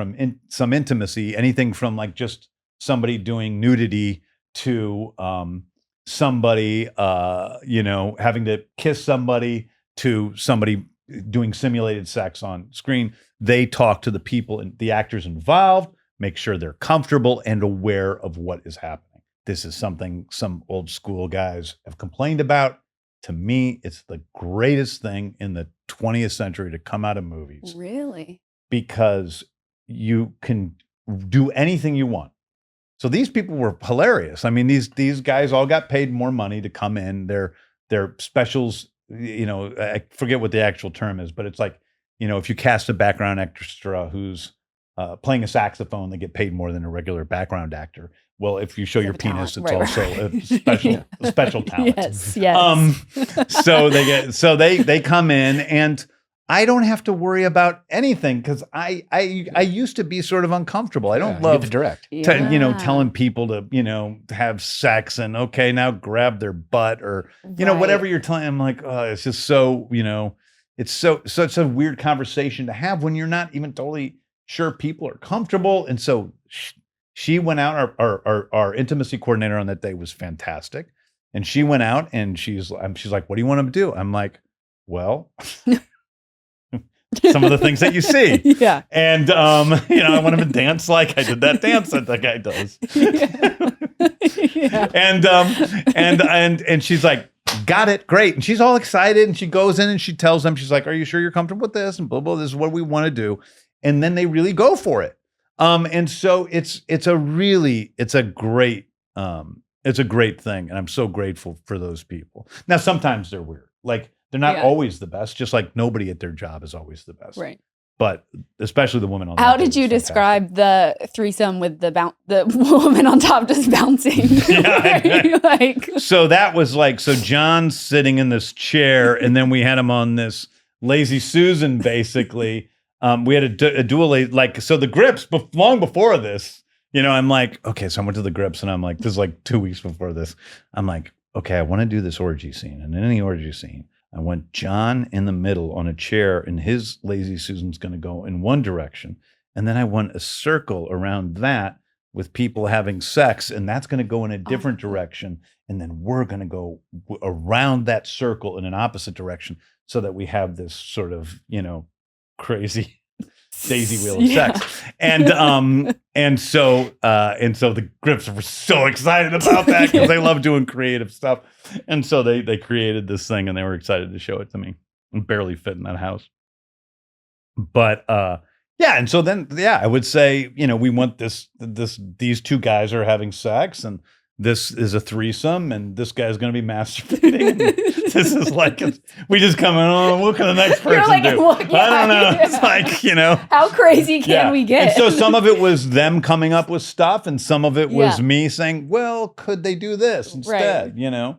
some intimacy, anything from like just somebody doing nudity to somebody having to kiss somebody to somebody doing simulated sex on screen. They talk to the people and the actors involved, make sure they're comfortable and aware of what is happening. This is something some old school guys have complained about. To me, it's the greatest thing in the 20th century to come out of movies. Really? Because you can do anything you want. So these people were hilarious. I mean, these guys all got paid more money to come in. Their specials, I forget what the actual term is, but it's like, if you cast a background extra who's playing a saxophone, they get paid more than a regular background actor. Well, if you show your penis, it's also a special talent. Yes. So they come in, and I don't have to worry about anything because I used to be sort of uncomfortable. I don't love to direct, telling people to have sex and okay, now grab their butt or whatever you're telling. I'm like, oh, it's just so it's such a weird conversation to have when you're not even totally sure people are comfortable. And so she went out, our intimacy coordinator on that day was fantastic. And she went out and she's like, what do you want to do? I'm like, well, some of the things that you see. Yeah. And, I want him to dance like I did that dance that the guy does. Yeah. And she's like, got it, great. And she's all excited and she goes in and she tells them, she's like, are you sure you're comfortable with this? And blah, blah, this is what we want to do. And then they really go for it. And so it's a great thing. And I'm so grateful for those people. Now, sometimes they're weird. Like they're not always the best, just like nobody at their job is always the best. Right. But especially the women on How did you describe the threesome with the woman on top just bouncing? Yeah, so that was like, so John's sitting in this chair and then we had him on this Lazy Susan, basically. We had a dual, like, so the grips, long before this, I'm like, okay, so I went to the grips and I'm like, this is like 2 weeks before this. I'm like, okay, I want to do this orgy scene. And in any orgy scene, I want John in the middle on a chair and his Lazy Susan's going to go in one direction. And then I want a circle around that with people having sex and that's going to go in a different direction. And then we're going to go around that circle in an opposite direction so that we have this sort of, crazy daisy wheel of sex. And so the grips were so excited about that because they love doing creative stuff. And so they created this thing and they were excited to show it to me. I'm barely fit in that house. But and so then I would say, we want these two guys are having sex and this is a threesome and this guy's going to be masturbating. This is like, we just come in, what can the next person do? Well, I don't know. Yeah. It's like, How crazy can we get? And so some of it was them coming up with stuff and some of it was me saying, well, could they do this instead, and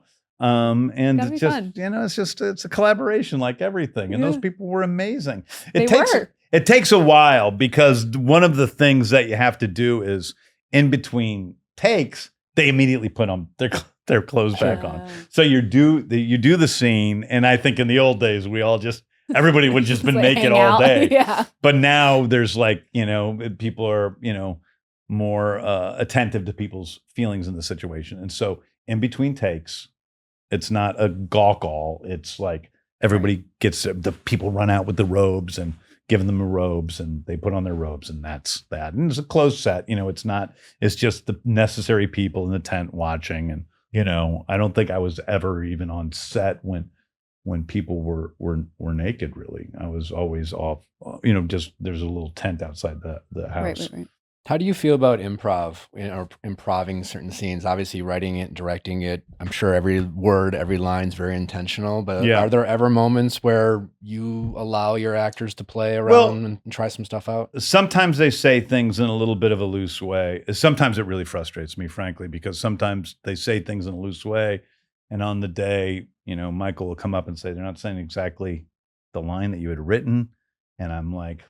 it's just, fun. It's a collaboration like everything. And those people were amazing. It It takes a while because one of the things that you have to do is in between takes, they immediately put on their clothes back on. So you do the scene, and I think in the old days everybody would just been naked all day. Yeah. But now there's people are more attentive to people's feelings in the situation, and so in between takes, it's not a gawk-all. It's like everybody gets the people run out with the robes and giving them the robes and they put on their robes and that's that. And it's a closed set, it's just the necessary people in the tent watching. And, I don't think I was ever even on set when people were naked really. I was always off, just there's a little tent outside the house. Right. How do you feel about improv or improving certain scenes? Obviously, writing it, directing it, I'm sure every word, every line is very intentional. But are there ever moments where you allow your actors to play around and try some stuff out? Sometimes they say things in a little bit of a loose way. Sometimes it really frustrates me, frankly, because sometimes they say things in a loose way. And on the day, Michael will come up and say, they're not saying exactly the line that you had written. And I'm like,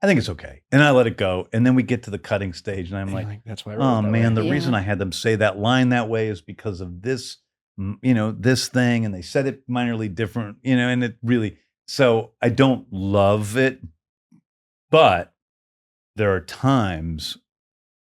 I think it's okay. And I let it go. And then we get to the cutting stage and I'm like, that's why I wrote it that way. The reason I had them say that line that way is because of this, this thing. And they said it minorly different, and it really, so I don't love it, but there are times,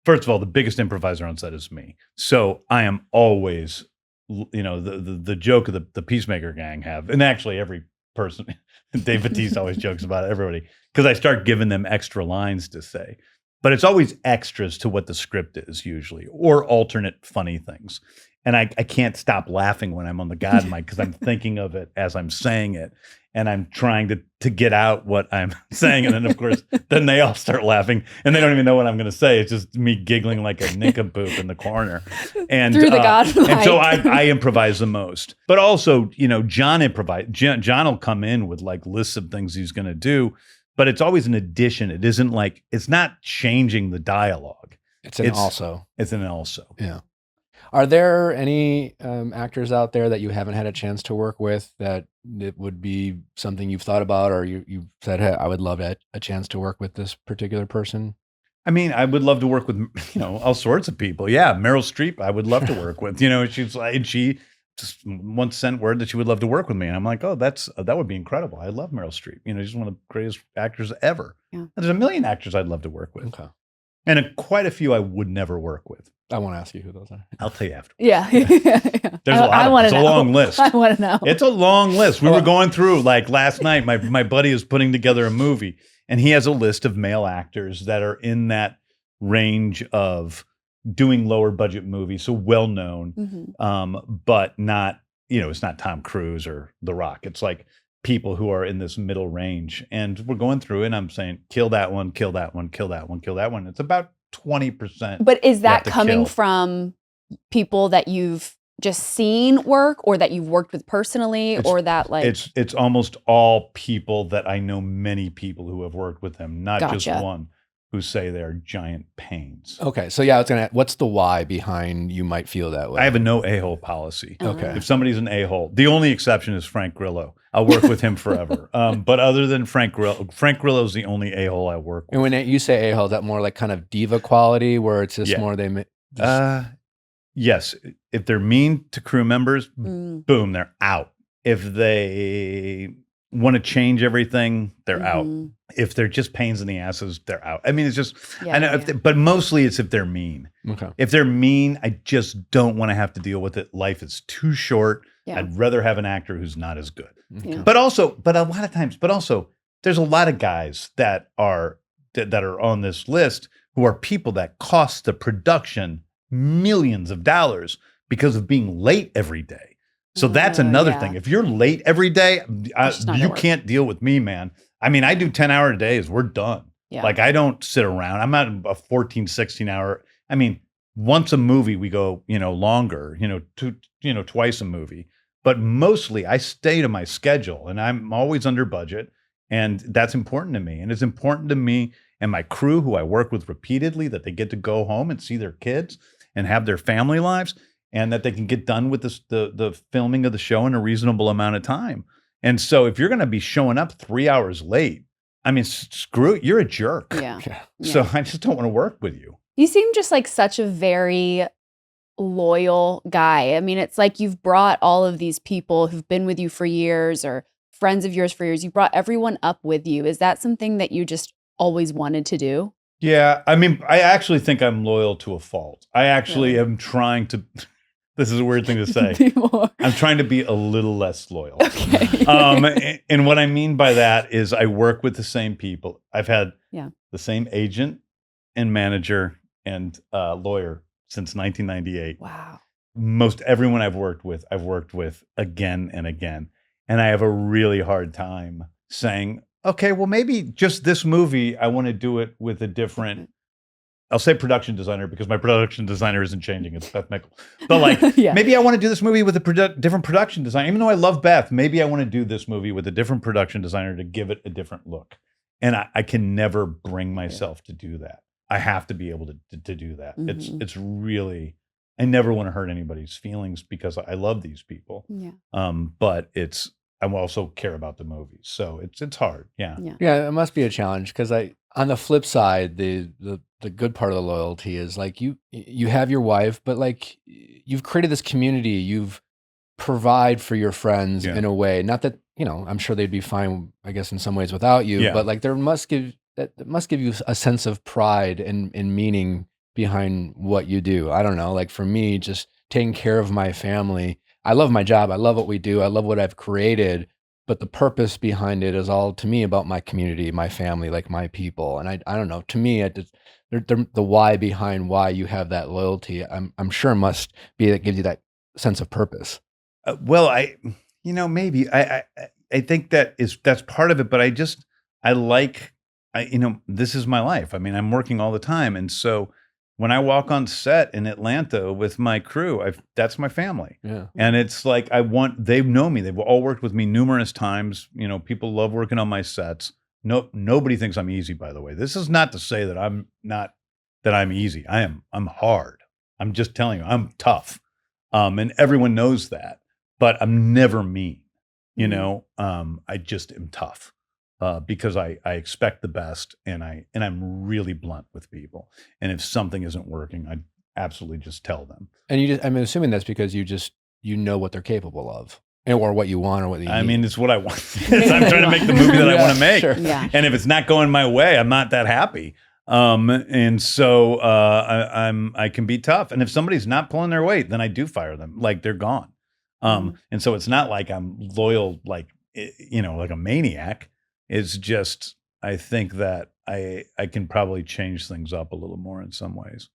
first of all, the biggest improviser on set is me. So I am always, the joke of the Peacemaker gang have, and actually every person, Dave Batiste always jokes about it, everybody, because I start giving them extra lines to say. But it's always extras to what the script is usually, or alternate funny things. And I can't stop laughing when I'm on the God mic because I'm thinking of it as I'm saying it. And I'm trying to get out what I'm saying. And then, of course, then they all start laughing. And they don't even know what I'm going to say. It's just me giggling like a nincompoop in the corner. And through the God mic. And so I improvise the most. But also, John improvise. John will come in with like lists of things he's going to do. But it's always an addition. It isn't like, it's not changing the dialogue. It's an also. It's an also. Yeah. Are there any actors out there that you haven't had a chance to work with that it would be something you've thought about, or you've said, hey, I would love a chance to work with this particular person? I mean, I would love to work with, all sorts of people. Yeah. Meryl Streep, I would love to work with, she's like, she just once sent word that she would love to work with me. And I'm like, oh, that would be incredible. I love Meryl Streep. You know, she's one of the greatest actors ever. Yeah. And there's a million actors I'd love to work with. Okay. And quite a few I would never work with. I won't ask you who those are. I'll tell you after. Yeah. There's a lot. It's a long list. I want to know. It's a long list. We were going through, like last night, my buddy is putting together a movie, and he has a list of male actors that are in that range of doing lower budget movies, so well known, but not, you know, it's not Tom Cruise or The Rock. It's like people who are in this middle range, and we're going through it, and I'm saying, kill that one, kill that one, kill that one, kill that one. It's about 20%. But is that coming kill. from people that you've just seen work, or that you've worked with personally, or that like it's almost all people that I know, many people who have worked with him, not just one, who say they're giant pains. Okay, so yeah, I was gonna. What's the why behind you might feel that way? I have a no a-hole policy. Okay. If somebody's an a-hole, the only exception is Frank Grillo. I'll work with him forever. But other than Frank Grillo is the only a-hole I work with. And when you say a-hole, is that more like kind of diva quality, where it's just more they. Yes, if they're mean to crew members, boom, they're out. If they want to change everything, they're out. If they're just pains in the asses, they're out. I mean, it's just, I know, but mostly it's if they're mean. Okay. If they're mean, I just don't want to have to deal with it. Life is too short. Yeah. I'd rather have an actor who's not as good. Okay. But a lot of times, there's a lot of guys that are on this list who are people that cost the production millions of dollars because of being late every day. So that's another thing. If you're late every day, you can't deal with me, man. I mean, I do 10-hour days. We're done. Yeah. Like, I don't sit around. I'm at a 14, 16-hour. I mean, once a movie, we go, longer, twice a movie. But mostly I stay to my schedule, and I'm always under budget. And that's important to me. And it's important to me and my crew, who I work with repeatedly, that they get to go home and see their kids and have their family lives, and that they can get done with the filming of the show in a reasonable amount of time. And so if you're going to be showing up 3 hours late, I mean, screw it, you're a jerk. Yeah. So I just don't want to work with you. You seem just like such a very loyal guy. I mean, it's like you've brought all of these people who've been with you for years, or friends of yours for years. You brought everyone up with you. Is that something that you just always wanted to do? Yeah. I mean, I actually think I'm loyal to a fault. I actually am trying to, this is a weird thing to say. I'm trying to be a little less loyal. Okay. And what I mean by that is I work with the same people. I've had the same agent and manager and lawyer since 1998. Wow. Most everyone I've worked with again and again. And I have a really hard time saying, okay, well, maybe just this movie, I want to do it with a different, I'll say production designer, because my production designer isn't changing. It's Beth Mickle. But like, maybe I want to do this movie with a different production designer. Even though I love Beth, maybe I want to do this movie with a different production designer to give it a different look. And I can never bring myself to do that. I have to be able to do that. It's really, I never want to hurt anybody's feelings because I love these people. Yeah. But I also care about the movies. So it's hard. Yeah. Yeah, it must be a challenge, because on the flip side, the good part of the loyalty is like you have your wife, but like you've created this community, you've provide for your friends in a way. Not that, I'm sure they'd be fine, I guess, in some ways without you, but like that must give you a sense of pride and meaning behind what you do. I don't know, like for me, just taking care of my family. I love my job. I love what we do. I love what I've created, but the purpose behind it is all to me about my community, my family, like my people. And I don't know, to me, the why behind why you have that loyalty, I'm sure must be that gives you that sense of purpose. Well, maybe I think that's part of it, but this is my life. I mean, I'm working all the time. And so when I walk on set in Atlanta with my crew, that's my family. Yeah. And it's like, they know me. They've all worked with me numerous times. People love working on my sets. Nobody thinks I'm easy, by the way. This is not to say that I'm easy. I'm hard. I'm just telling you, I'm tough. And everyone knows that, but I'm never mean. I just am tough. Because I expect the best, and I'm really blunt with people. And if something isn't working, I absolutely just tell them. And I'm assuming that's because you you know what they're capable of, or what you want, or what you I need. mean, it's what I want. I'm trying to make the movie that I want to make. Sure. Yeah. And if it's not going my way, I'm not that happy. And so I can be tough. And if somebody's not pulling their weight, then I do fire them. Like they're gone. And so it's not like I'm loyal, like, like a maniac. It's just, I think that I can probably change things up a little more in some ways.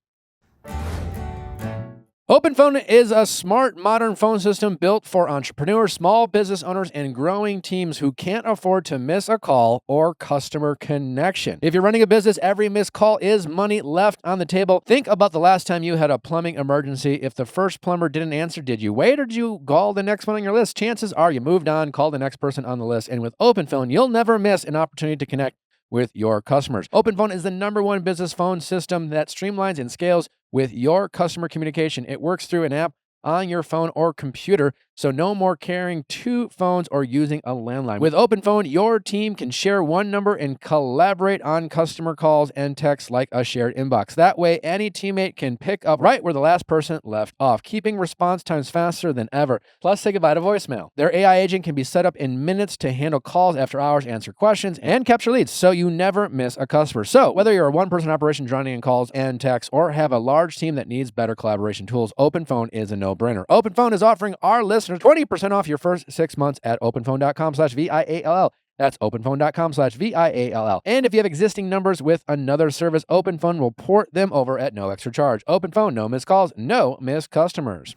OpenPhone is a smart, modern phone system built for entrepreneurs, small business owners, and growing teams who can't afford to miss a call or customer connection. If you're running a business, every missed call is money left on the table. Think about the last time you had a plumbing emergency. If the first plumber didn't answer, did you wait or did you call the next one on your list? Chances are you moved on, called the next person on the list. And with OpenPhone, you'll never miss an opportunity to connect with your customers. OpenPhone is the #1 business phone system that streamlines and scales with your customer communication. It works through an app on your phone or computer, so no more carrying 2 phones or using a landline. With OpenPhone, your team can share one number and collaborate on customer calls and texts like a shared inbox. That way, any teammate can pick up right where the last person left off, keeping response times faster than ever. Plus, say goodbye to voicemail. Their AI agent can be set up in minutes to handle calls after hours, answer questions, and capture leads, so you never miss a customer. So, whether you're a one-person operation drowning in calls and texts or have a large team that needs better collaboration tools, OpenPhone is a no-brainer. OpenPhone is offering our listeners 20% off your first 6 months at openphone.com/VIALL. That's openphone.com/VIALL. And if you have existing numbers with another service, OpenPhone will port them over at no extra charge. OpenPhone, no missed calls, no missed customers.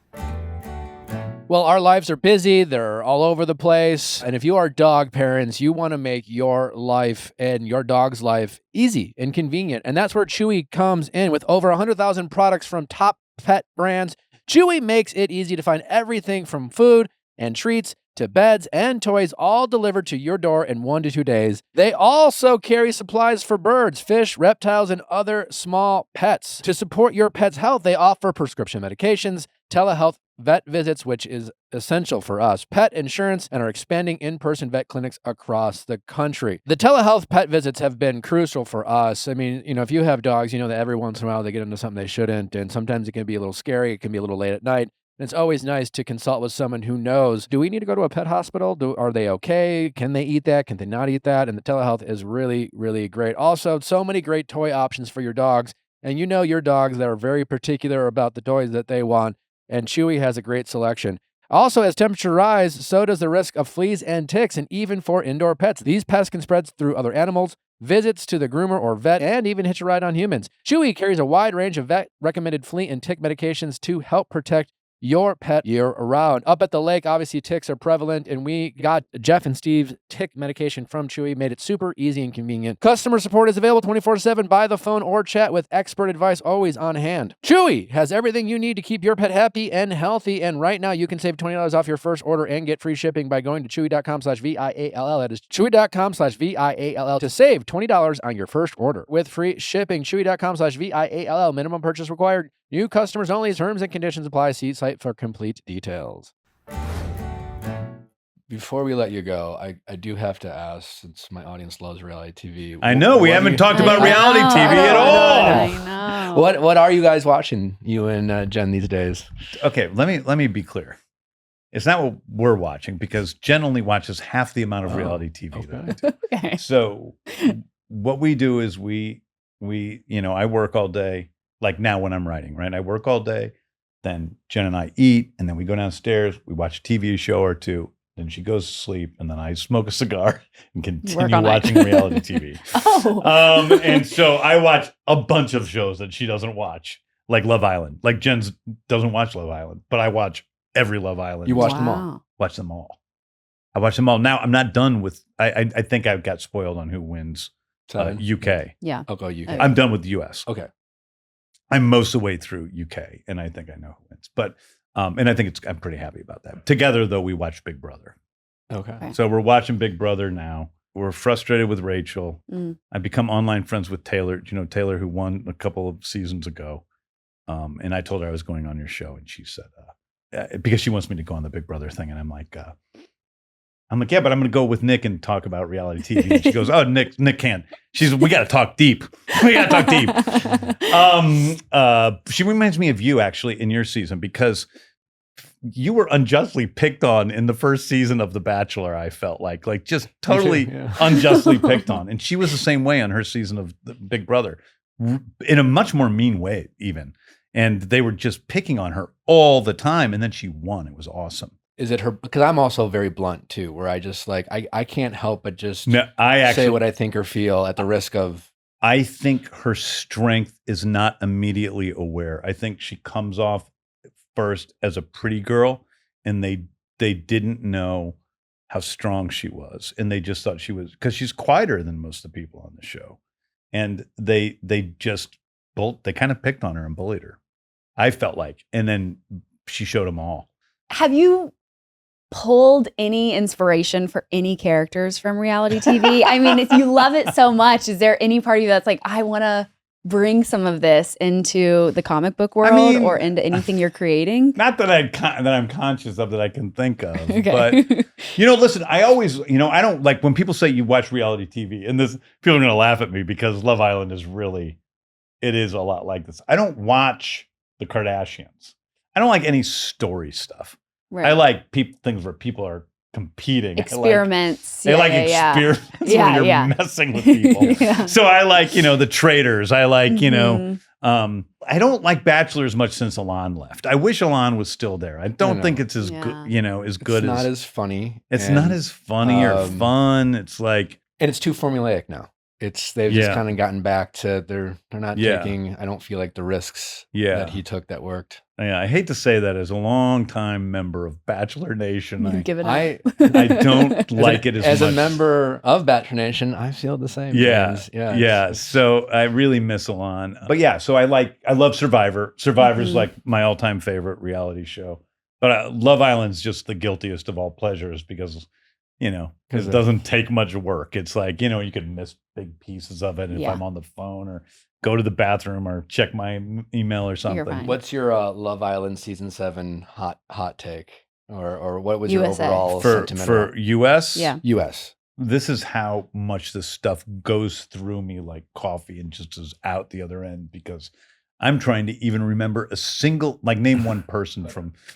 Well, our lives are busy. They're all over the place. And if you are dog parents, you want to make your life and your dog's life easy and convenient. And that's where Chewy comes in. With over 100,000 products from top pet brands, Chewy makes it easy to find everything from food and treats to beds and toys, all delivered to your door in 1 to 2 days. They also carry supplies for birds, fish, reptiles, and other small pets. To support your pet's health, they offer prescription medications, telehealth vet visits, which is essential for us, pet insurance, and are expanding in-person vet clinics across the country. The telehealth pet visits have been crucial for us. I mean, if you have dogs, you know that every once in a while they get into something they shouldn't, and sometimes it can be a little scary. It can be a little late at night. And it's always nice to consult with someone who knows, do we need to go to a pet hospital? Are they okay? Can they eat that? Can they not eat that? And the telehealth is really, really great. Also, so many great toy options for your dogs. And you know your dogs that are very particular about the toys that they want. And Chewy has a great selection. Also, as temperatures rise, so does the risk of fleas and ticks, and even for indoor pets. These pests can spread through other animals, visits to the groomer or vet, and even hitch a ride on humans. Chewy carries a wide range of vet-recommended flea and tick medications to help protect your pet year-round. Up at the lake, obviously ticks are prevalent, and we got Jeff and Steve's tick medication from Chewy, made it super easy and convenient. Customer support is available 24/7 by the phone or chat with expert advice always on hand. Chewy has everything you need to keep your pet happy and healthy, and right now you can save $20 off your first order and get free shipping by going to chewy.com/VIALL. That is chewy.com/VIALL to save $20 on your first order with free shipping. Chewy.com/VIALL. Minimum purchase required. New customers only. Terms and conditions apply. See site for complete details. Before we let you go, I do have to ask, since my audience loves reality TV. I know we haven't talked about reality TV at all. I know. What are you guys watching, you and Jen, these days? Okay, let me be clear. It's not what we're watching, because Jen only watches half the amount of reality TV that I do. Okay. So what we do is we I work all day. Like now when I'm writing, right? I work all day, then Jen and I eat, and then we go downstairs, we watch a TV show or two, then she goes to sleep, and then I smoke a cigar and continue watching reality TV. Oh. And so I watch a bunch of shows that she doesn't watch, like Love Island. Like Jen doesn't watch Love Island, but I watch every Love Island. You watch them all? Watch them all. I watch them all. Now I'm not done with, I think I got spoiled on who wins UK. Yeah. I'll go UK. I'm done with the US. Okay. I'm most of the way through UK, and I think I know who wins. But and I think I'm pretty happy about that. Together, though, we watched Big Brother. Okay. So we're watching Big Brother now. We're frustrated with Rachel. I've become online friends with Taylor. You know, Taylor, who won a couple of seasons ago. And I told her I was going on your show, and she said, because she wants me to go on the Big Brother thing, and I'm like, yeah, but I'm going to go with Nick and talk about reality TV. And she goes, oh, Nick can't. We got to talk deep. We got to talk deep. She reminds me of you, actually, in your season, because you were unjustly picked on in the first season of The Bachelor. I felt like just totally Yeah. unjustly picked on, and she was the same way on her season of the Big Brother, in a much more mean way even. And they were just picking on her all the time, and then she won. It was awesome. Is it her? Because I'm also very blunt too, where I just like I can't help but just No, say what I think or feel at the risk of. I think her strength is not immediately aware. I think she comes off first as a pretty girl, and they didn't know how strong she was, and they just thought she was, because she's quieter than most of the people on the show, and they kind of picked on her and bullied her. I felt like, and then she showed them all. Have you pulled any inspiration for any characters from reality TV? I mean, if you love it so much, is there any part of you that's like, I want to bring some of this into the comic book world or into anything you're creating? Not that I'm conscious of that I can think of, Okay. but listen, I always, I don't like when people say you watch reality TV, and this people are going to laugh at me because Love Island it is a lot like this. I don't watch the Kardashians. I don't like any story stuff. Right. I like things where people are competing. Experiments. I like experiments where you're messing with people. Yeah. So I like, the traders. I like, Mhm. I don't like Bachelor as much since Alon left. I wish Alon was still there. I don't think it's as good, as good It's as. not as funny. It's not as funny or fun. It's like, and it's too formulaic now. They've just kind of gotten back to they're not taking. I don't feel like the risks that he took that worked. Yeah, I hate to say that as a longtime member of Bachelor Nation. You give it up. I don't like it as much. A member of Bachelor Nation, I feel the same. Yeah, yeah. So I really miss Alon. But yeah, so I love Survivor. Survivor's like my all-time favorite reality show. But Love Island's just the guiltiest of all pleasures because, it doesn't take much work. It's like, you could miss big pieces of it if I'm on the phone or go to the bathroom or check my email or something. What's your Love Island season 7 hot take, or what was USA. your overall sentiment for US? Yeah. US? This is how much this stuff goes through me like coffee and just is out the other end, because I'm trying to even remember a single, name one person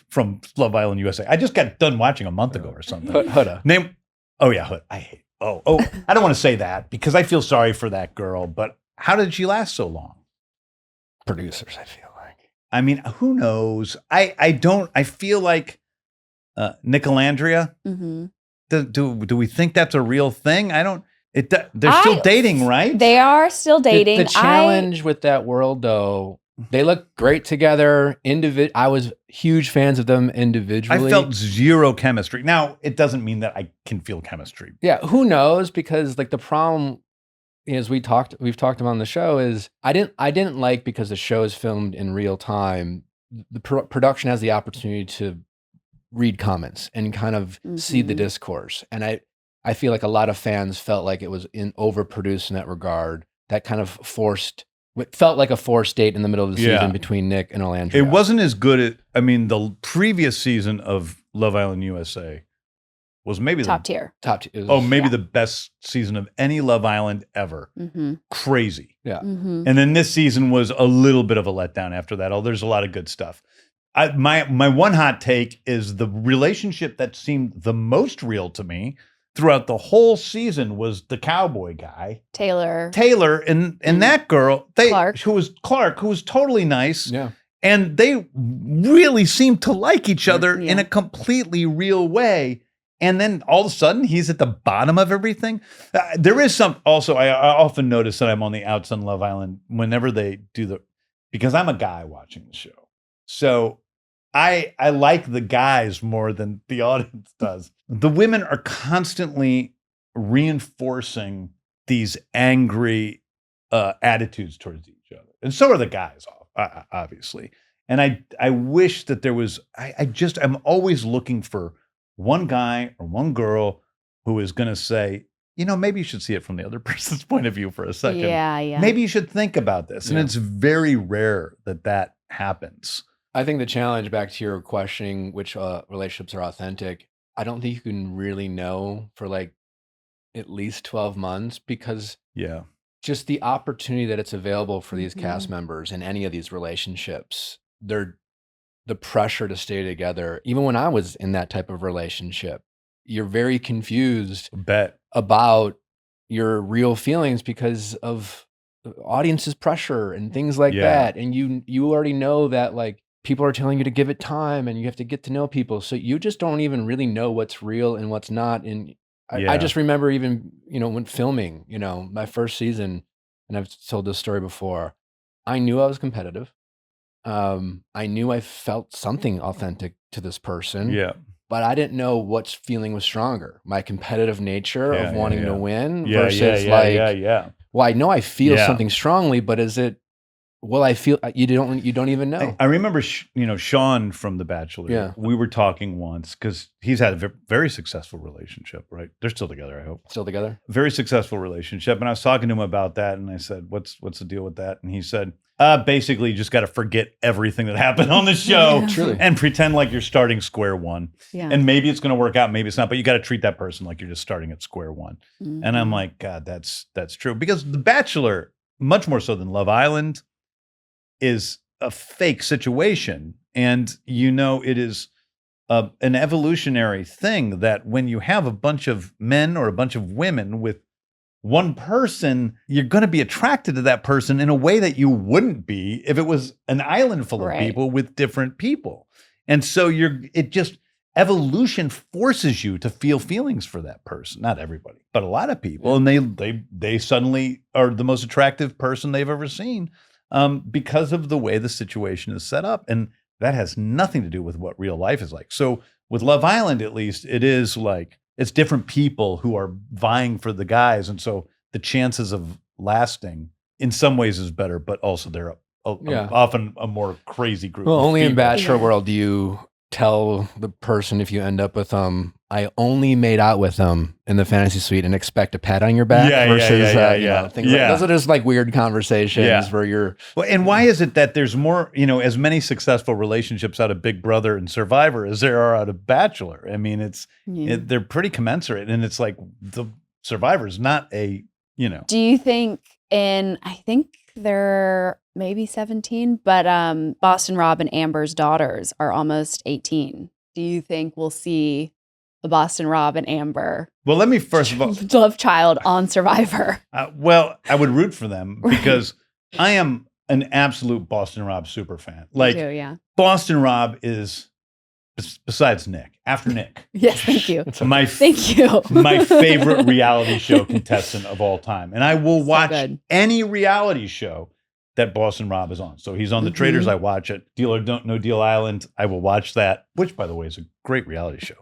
from Love Island USA. I just got done watching a month ago or something. Huda. Hood. I hate. I don't want to say that because I feel sorry for that girl. But how did she last so long? Producers, I feel like. I mean, who knows? I feel like Nicolandria. Mm-hmm. Do we think that's a real thing? I don't. They're still dating, right? They are still dating. The challenge with that world, though, they look great together. I was huge fans of them individually. I felt zero chemistry. Now, it doesn't mean that I can feel chemistry. Yeah, who knows? Because the problem is we've talked about on the show is I didn't like, because the show is filmed in real time. The production has the opportunity to read comments and kind of see the discourse, and I feel like a lot of fans felt like it was overproduced in that regard. That kind of felt like a forced date in the middle of the season between Nick and Olandria. It wasn't as good the previous season of Love Island USA was maybe top tier. Maybe the best season of any Love Island ever. Mm-hmm. Crazy. Yeah. Mm-hmm. And then this season was a little bit of a letdown after that. There's a lot of good stuff. My one hot take is the relationship that seemed the most real to me throughout the whole season was the cowboy guy, Taylor, and that girl, who was totally nice. Yeah. And they really seemed to like each other in a completely real way. And then all of a sudden, he's at the bottom of everything. There is also, I often notice that I'm on the outs on Love Island whenever they do because I'm a guy watching the show. So I like the guys more than the audience does. The women are constantly reinforcing these angry attitudes towards each other. And so are the guys, obviously. And I wish that there was, I'm always looking for one guy or one girl who is going to say, maybe you should see it from the other person's point of view for a second. Yeah. Maybe you should think about this. And it's very rare that happens. I think the challenge, back to your questioning which relationships are authentic, I don't think you can really know for at least 12 months, because just the opportunity that it's available for these cast members in any of these relationships, they're the pressure to stay together, even when I was in that type of relationship, you're very confused Bet. about your real feelings because of the audience's pressure and things like Yeah. that. And you already know that like people are telling you to give it time and you have to get to know people. So you just don't even really know what's real and what's not. And Yeah. I just remember even, when filming, my first season, and I've told this story before, I knew I was competitive. I knew I felt something authentic to this person, Yeah. but I didn't know which feeling was stronger, my competitive nature Yeah, of yeah, wanting to yeah. win Yeah, versus yeah. well, I know I feel Yeah. something strongly, but will I feel, you don't even know. I remember, Sean from The Bachelor. Yeah. We were talking once because he's had a very successful relationship, right? They're still together, I hope. Still together? Very successful relationship. And I was talking to him about that. And I said, what's the deal with that? And he said, basically, you just got to forget everything that happened on the show Truly. and pretend like you're starting square one. Yeah. And maybe it's going to work out, maybe it's not, but you got to treat that person like you're just starting at square one. And I'm like, God, that's true. Because The Bachelor, much more so than Love Island, is a fake situation. And it is an evolutionary thing that when you have a bunch of men or a bunch of women with one person, you're going to be attracted to that person in a way that you wouldn't be if it was an island full of people with different people. And so evolution forces you to feel feelings for that person. Not everybody, but a lot of people. And they suddenly are the most attractive person they've ever seen because of the way the situation is set up. And that has nothing to do with what real life is like. So with Love Island, at least, it is like, it's different people who are vying for the guys. And so the chances of lasting in some ways is better, but also they're often a more crazy group. Well, of only in people. Bachelor World do you tell the person, if you end up with I only made out with them in the fantasy suite and expect a pat on your back versus things like those are just like weird conversations where you're well. And why is it that there's more, as many successful relationships out of Big Brother and Survivor as there are out of Bachelor? I mean, they're pretty commensurate, and it's like the Survivor's not a, Do you think I think they're maybe 17, but Boston Rob and Amber's daughters are almost 18. Do you think we'll see a Boston Rob and Amber Well, let me first of all love child on Survivor? Well, I would root for them because I am an absolute Boston Rob super fan. Like, Me too, yeah. Boston Rob is, besides Nick, after Nick. Yes, thank you. Thank you. My favorite reality show contestant of all time. And I will watch any reality show that Boston Rob is on. So he's on The Traitors, I watch it. Deal or No Deal Island, I will watch that, which, by the way, is a great reality show.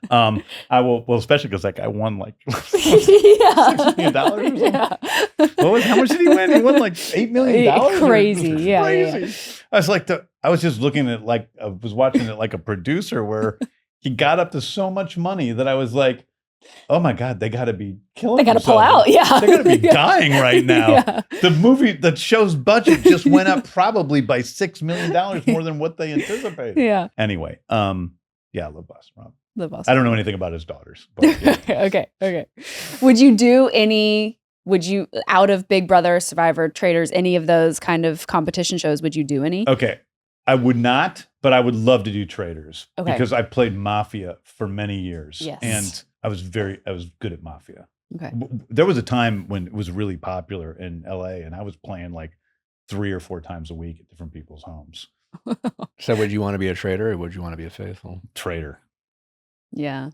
I will, especially because that guy won like $6 million or something. Yeah. How much did he win? He won like $8 million. Crazy, yeah. I was just looking at I was watching it like a producer where he got up to so much money that I was like, oh my God, they got to be killing They got to pull out, yeah. They got to be dying right now. Yeah. The show's budget just went up probably by $6 million more than what they anticipated. Yeah. Anyway, I love Boston Rob. I don't know anything about his daughters. But, yeah. Okay. Would you, out of Big Brother, Survivor, Traitors, any of those kind of competition shows, would you do any? Okay. I would not, but I would love to do Traitors because I played Mafia for many years. Yes. And I was good at Mafia. Okay. There was a time when it was really popular in LA and I was playing like 3 or 4 times a week at different people's homes. So would you want to be a traitor or would you want to be a faithful? Traitor. Yeah.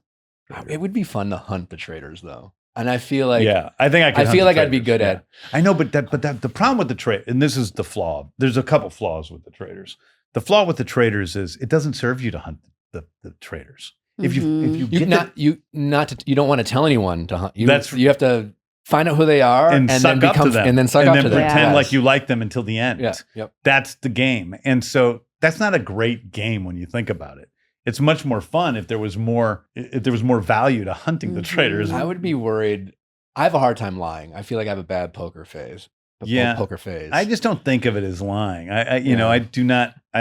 It would be fun to hunt the traitors though. And I feel like I think I feel like I'd be good at. I know, but the problem with the traitor, and this is the flaw. There's a couple flaws with the traitors. The flaw with the traitors is it doesn't serve you to hunt the traitors. If you don't want to tell anyone to hunt. You have to find out who they are and suck up to them, and then suck up to them, pretend like you like them until the end. Yeah. Yep. That's the game, and so that's not a great game when you think about it. It's much more fun if there was more value to hunting the traitors. I would be worried. I have a hard time lying. I feel like I have a bad poker phase. Poker phase. I just don't think of it as lying. I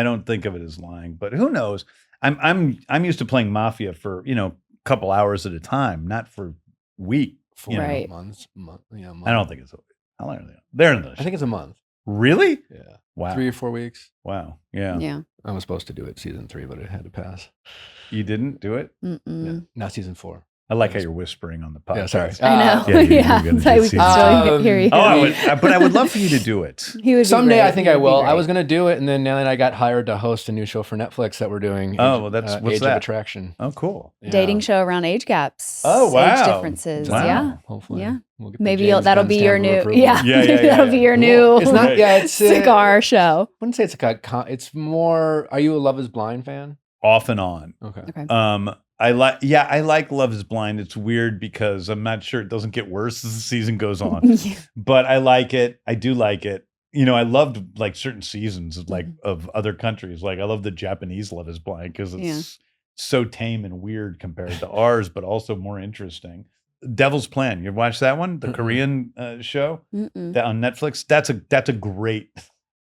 don't think of it as lying. But who knows? I'm used to playing Mafia for a couple hours at a time, not for weeks. Months. I don't think it's how long are they? They're in the. I think it's a month. Really? Yeah. Wow. 3 or 4 weeks. Wow. Yeah. Yeah. I was supposed to do it season 3, but it had to pass. You didn't do it? Mm-mm. Yeah. Now season 4. I like how you're whispering on the podcast. Yeah, sorry. I know. yeah, Yeah. you're gonna So do we season can still two. hear you. but I would love for you to do it. He would be Someday great. I think He I would be will. I great. was going to do it, and then Nelly and I got hired to host a new show for Netflix that we're doing. Oh, well, that's- what's Age that? of Attraction. Oh, cool. Yeah. Dating show around age gaps. Oh, wow. Age differences. Wow. Yeah. Hopefully. Yeah. We'll get the Maybe James that'll Gunn be stamp your of new. approval. Yeah. Yeah, yeah, That'll yeah. be your Cool. new. It's not. Yeah, it's cigar show. I wouldn't say it's like it's more. Are you a Love Is Blind fan? Off and on. Okay. Okay. I like Love Is Blind. It's weird because I'm not sure it doesn't get worse as the season goes on. Yeah. But I like it. I do like it. You know, I loved like certain seasons of of other countries. Like I love the Japanese Love Is Blind because it's so tame and weird compared to ours, but also more interesting. Devil's Plan. You watched that one? The Korean show that on Netflix. That's a great.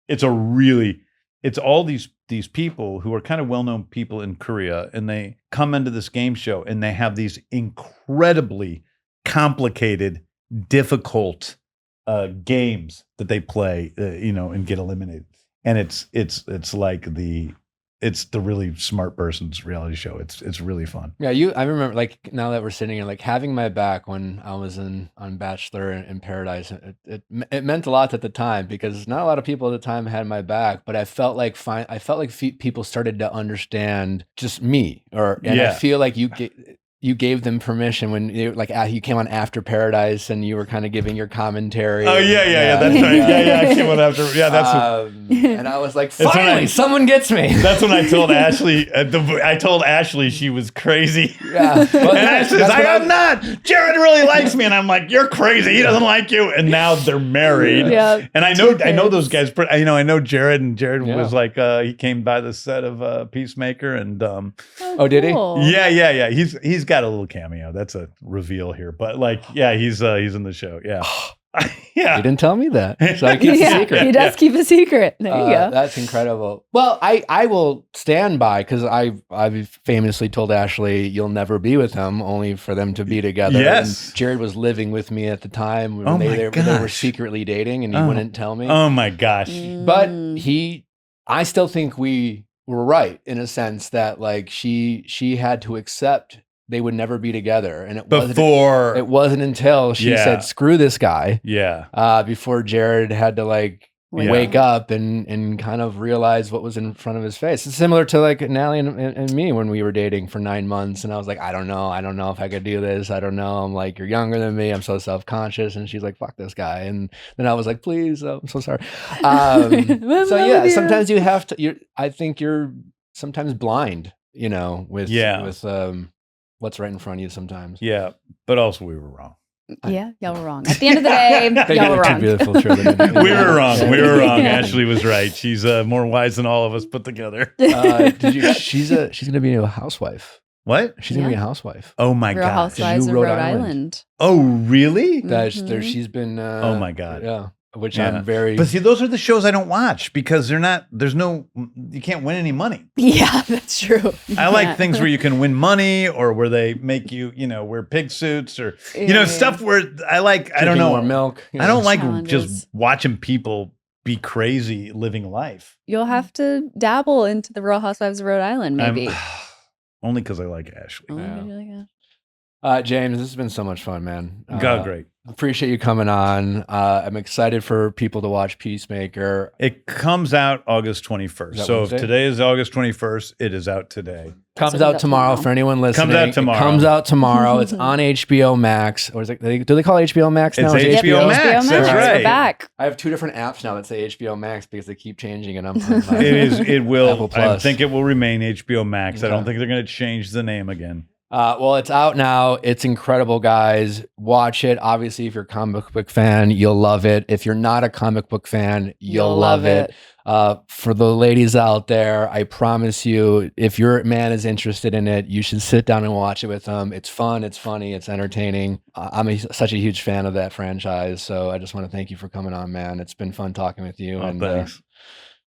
It's all these people who are kind of well-known people in Korea, and they come into this game show and they have these incredibly complicated, difficult games that they play, and get eliminated. And it's like it's the really smart person's reality show. It's really fun. Yeah, I remember like now that we're sitting here, like having my back when I was on Bachelor in Paradise. It meant a lot at the time because not a lot of people at the time had my back, but I felt like people started to understand just me, I feel like you gave them permission when you came on After Paradise and you were kind of giving your commentary. Oh yeah, that's right. I came on after. Yeah, that's. And I was like, finally, someone gets me. That's when I told Ashley. I told Ashley she was crazy. Yeah, well, and Ashley's like, I'm not. Jared really likes me, and I'm like, you're crazy. He doesn't like you. And now they're married. Yeah. And I know those guys. I know Jared, and Jared Yeah. was like, he came by the set of Peacemaker, and Oh, did he? yeah. He's got a little cameo. That's a reveal here, but he's in the show. Yeah. Yeah. You didn't tell me that. So I keep Yeah, a secret. he does keep a secret. There you go. That's incredible. Well, I will stand by because I've famously told Ashley you'll never be with him, only for them to be together. Yes. And Jared was living with me at the time when Oh they my were gosh. secretly dating, and he wouldn't tell me. Oh my gosh. But I still think we were right in a sense that like she had to accept they would never be together, and it wasn't until she said screw this guy before Jared had to wake up and kind of realize what was in front of his face. It's similar to like Nally and me when we were dating for 9 months, and I was like, I don't know if I could do this. I don't know. I'm like, you're younger than me. I'm so self-conscious. And she's like, fuck this guy. And then I was like, please, I'm so sorry. So yeah, sometimes you have to. I think you're sometimes blind, with what's right in front of you sometimes. Yeah, but also we were wrong. Yeah, y'all were wrong. At the end of the day, y'all were wrong. Beautiful We were wrong. We were wrong. Ashley was right. She's more wise than all of us put together. She's going to be a housewife. What? She's going to be a housewife. Oh my Real god. Housewives of Rhode Island. Oh really? She's been. Oh my god. Yeah. Which I'm very. But see, those are the shows I don't watch because you can't win any money. Yeah, that's true. I like things where you can win money or where they make you, wear pig suits or, stuff where I don't know. More milk. I don't like Challenges. just watching people be crazy living life. You'll have to dabble into the Real Housewives of Rhode Island, maybe. Only because I like Ashley. James, this has been so much fun, man. Great. Appreciate you coming on. I'm excited for people to watch Peacemaker. It comes out August 21st. So if Wednesday? today is August 21st, it is out today. Comes out tomorrow for anyone listening. Comes out tomorrow. It comes out tomorrow. It's on HBO Max. Or is it, do they call it HBO Max now? It's HBO Max. That's right. We're back. I have 2 different apps now that say HBO Max because they keep changing, and I'm It will. Apple Plus. I think it will remain HBO Max. I Okay. don't think they're going to change the name again. Well, it's out now. It's incredible, guys. Watch it. Obviously, if you're a comic book fan, you'll love it. If you're not a comic book fan, you'll love it. For the ladies out there, I promise you, if your man is interested in it, you should sit down and watch it with them. It's fun. It's funny. It's entertaining. I'm such a huge fan of that franchise. So I just want to thank you for coming on, man. It's been fun talking with you. Oh, thanks.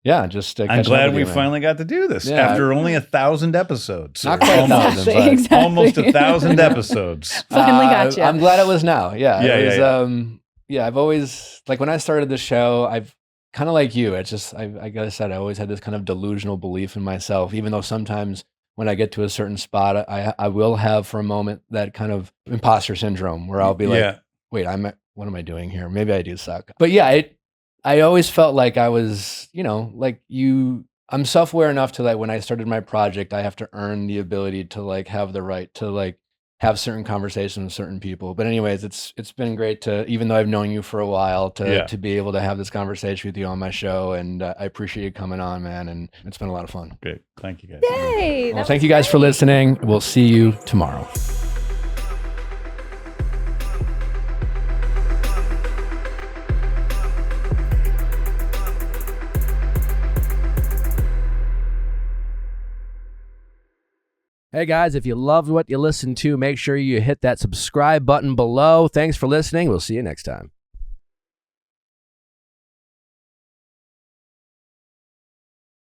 Yeah, just I'm catching up glad with we you, man. finally got to do this Yeah. after only 1,000 episodes. Not quite almost, 1,000, but Exactly. almost 1,000 episodes. Finally got you. I'm glad it was now. Yeah. Yeah, It was, I've always, like when I started the show, I've kind of like you. It's just, like I said, I always had this kind of delusional belief in myself, even though sometimes when I get to a certain spot, I will have for a moment that kind of imposter syndrome where I'll be like, wait, what am I doing here? Maybe I do suck. But yeah, I always felt like I was, like I'm self-aware enough to like when I started my project, I have to earn the ability to like have the right to like have certain conversations with certain people. But anyways, it's been great to, even though I've known you for a while, to be able to have this conversation with you on my show. And I appreciate you coming on, man. And it's been a lot of fun. Great. Thank you guys. Yay! Well, thank you guys for listening. We'll see you tomorrow. Hey guys, if you loved what you listened to, make sure you hit that subscribe button below. Thanks for listening. We'll see you next time.